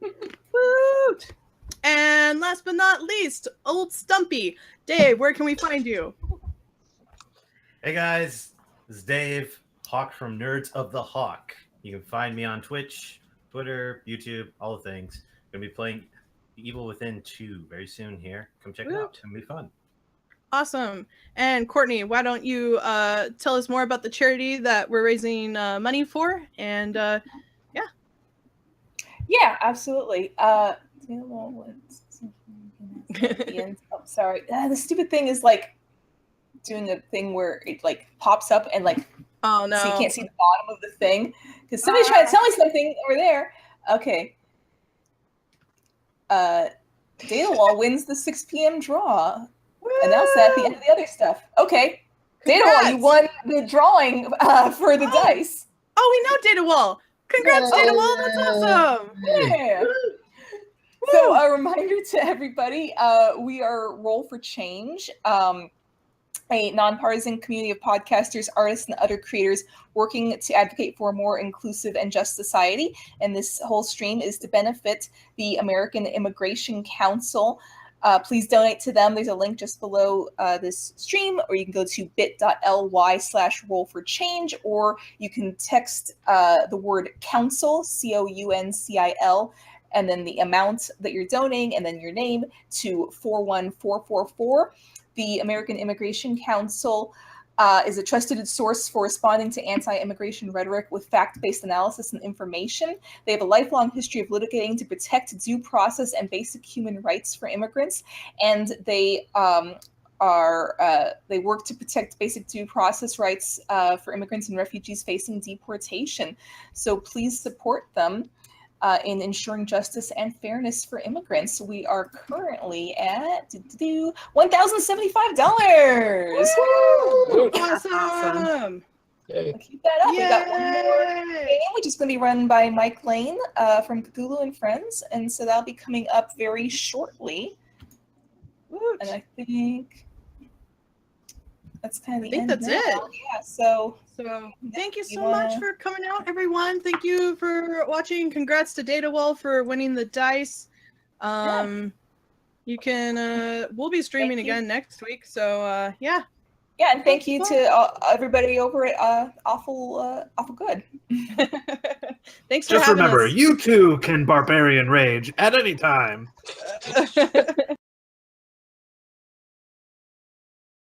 Speaker 2: Woot! And last but not least, Old Stumpy. Dave, where can we find you?
Speaker 5: Hey guys, this is Dave, Hawk from Nerds of the Hawk. You can find me on Twitch, Twitter, YouTube, all the things. I'm going to be playing Evil Within 2 very soon here. Come check it out. It's going to be fun.
Speaker 2: Awesome. And Courtney, why don't you tell us more about the charity that we're raising money for? And
Speaker 1: Yeah, absolutely. Sorry. The stupid thing is like doing a thing where it like pops up and like
Speaker 2: oh no,
Speaker 1: so you can't see the bottom of the thing because somebody's trying to tell me something over there. Okay. Data Wall wins the 6 p.m. draw. Announce that at the end of the other stuff. Okay. Data Wall, you won the drawing for the dice.
Speaker 2: Oh, we know Data Wall. Congrats, Data Wall. That's awesome.
Speaker 1: Yeah. So a reminder to everybody, we are Roll for Change, a nonpartisan community of podcasters, artists, and other creators working to advocate for a more inclusive and just society. And this whole stream is to benefit the American Immigration Council. Please donate to them. There's a link just below this stream, or you can go to bit.ly/rollforchange, or you can text the word council, COUNCIL, and then the amount that you're donating, and then your name to 41444. The American Immigration Council is a trusted source for responding to anti-immigration rhetoric with fact-based analysis and information. They have a lifelong history of litigating to protect due process and basic human rights for immigrants, and they they work to protect basic due process rights for immigrants and refugees facing deportation. So please support them in ensuring justice and fairness for immigrants. We are currently at $1,075. Woo!
Speaker 2: Awesome.
Speaker 6: Yay.
Speaker 1: Keep that up. We got one more
Speaker 2: Yay.
Speaker 1: game, which is going to be run by Mike Lane from Cthulhu and Friends, and so that'll be coming up very shortly.
Speaker 2: Woot.
Speaker 1: And I think that's kind of the
Speaker 2: I think
Speaker 1: end
Speaker 2: that's
Speaker 1: now.
Speaker 2: it.
Speaker 1: Yeah. So
Speaker 2: So thank you
Speaker 1: You
Speaker 2: so much
Speaker 1: wanna-
Speaker 2: for coming out, everyone. Thank you for watching. Congrats to Datawell for winning the dice. You can we'll be streaming
Speaker 1: Thank you.
Speaker 2: again next week. So yeah.
Speaker 1: yeah, and thank you to everybody over at Awful Good.
Speaker 2: Thanks for
Speaker 7: Just
Speaker 2: having
Speaker 7: remember,
Speaker 2: us.
Speaker 7: you too can barbarian rage at any time.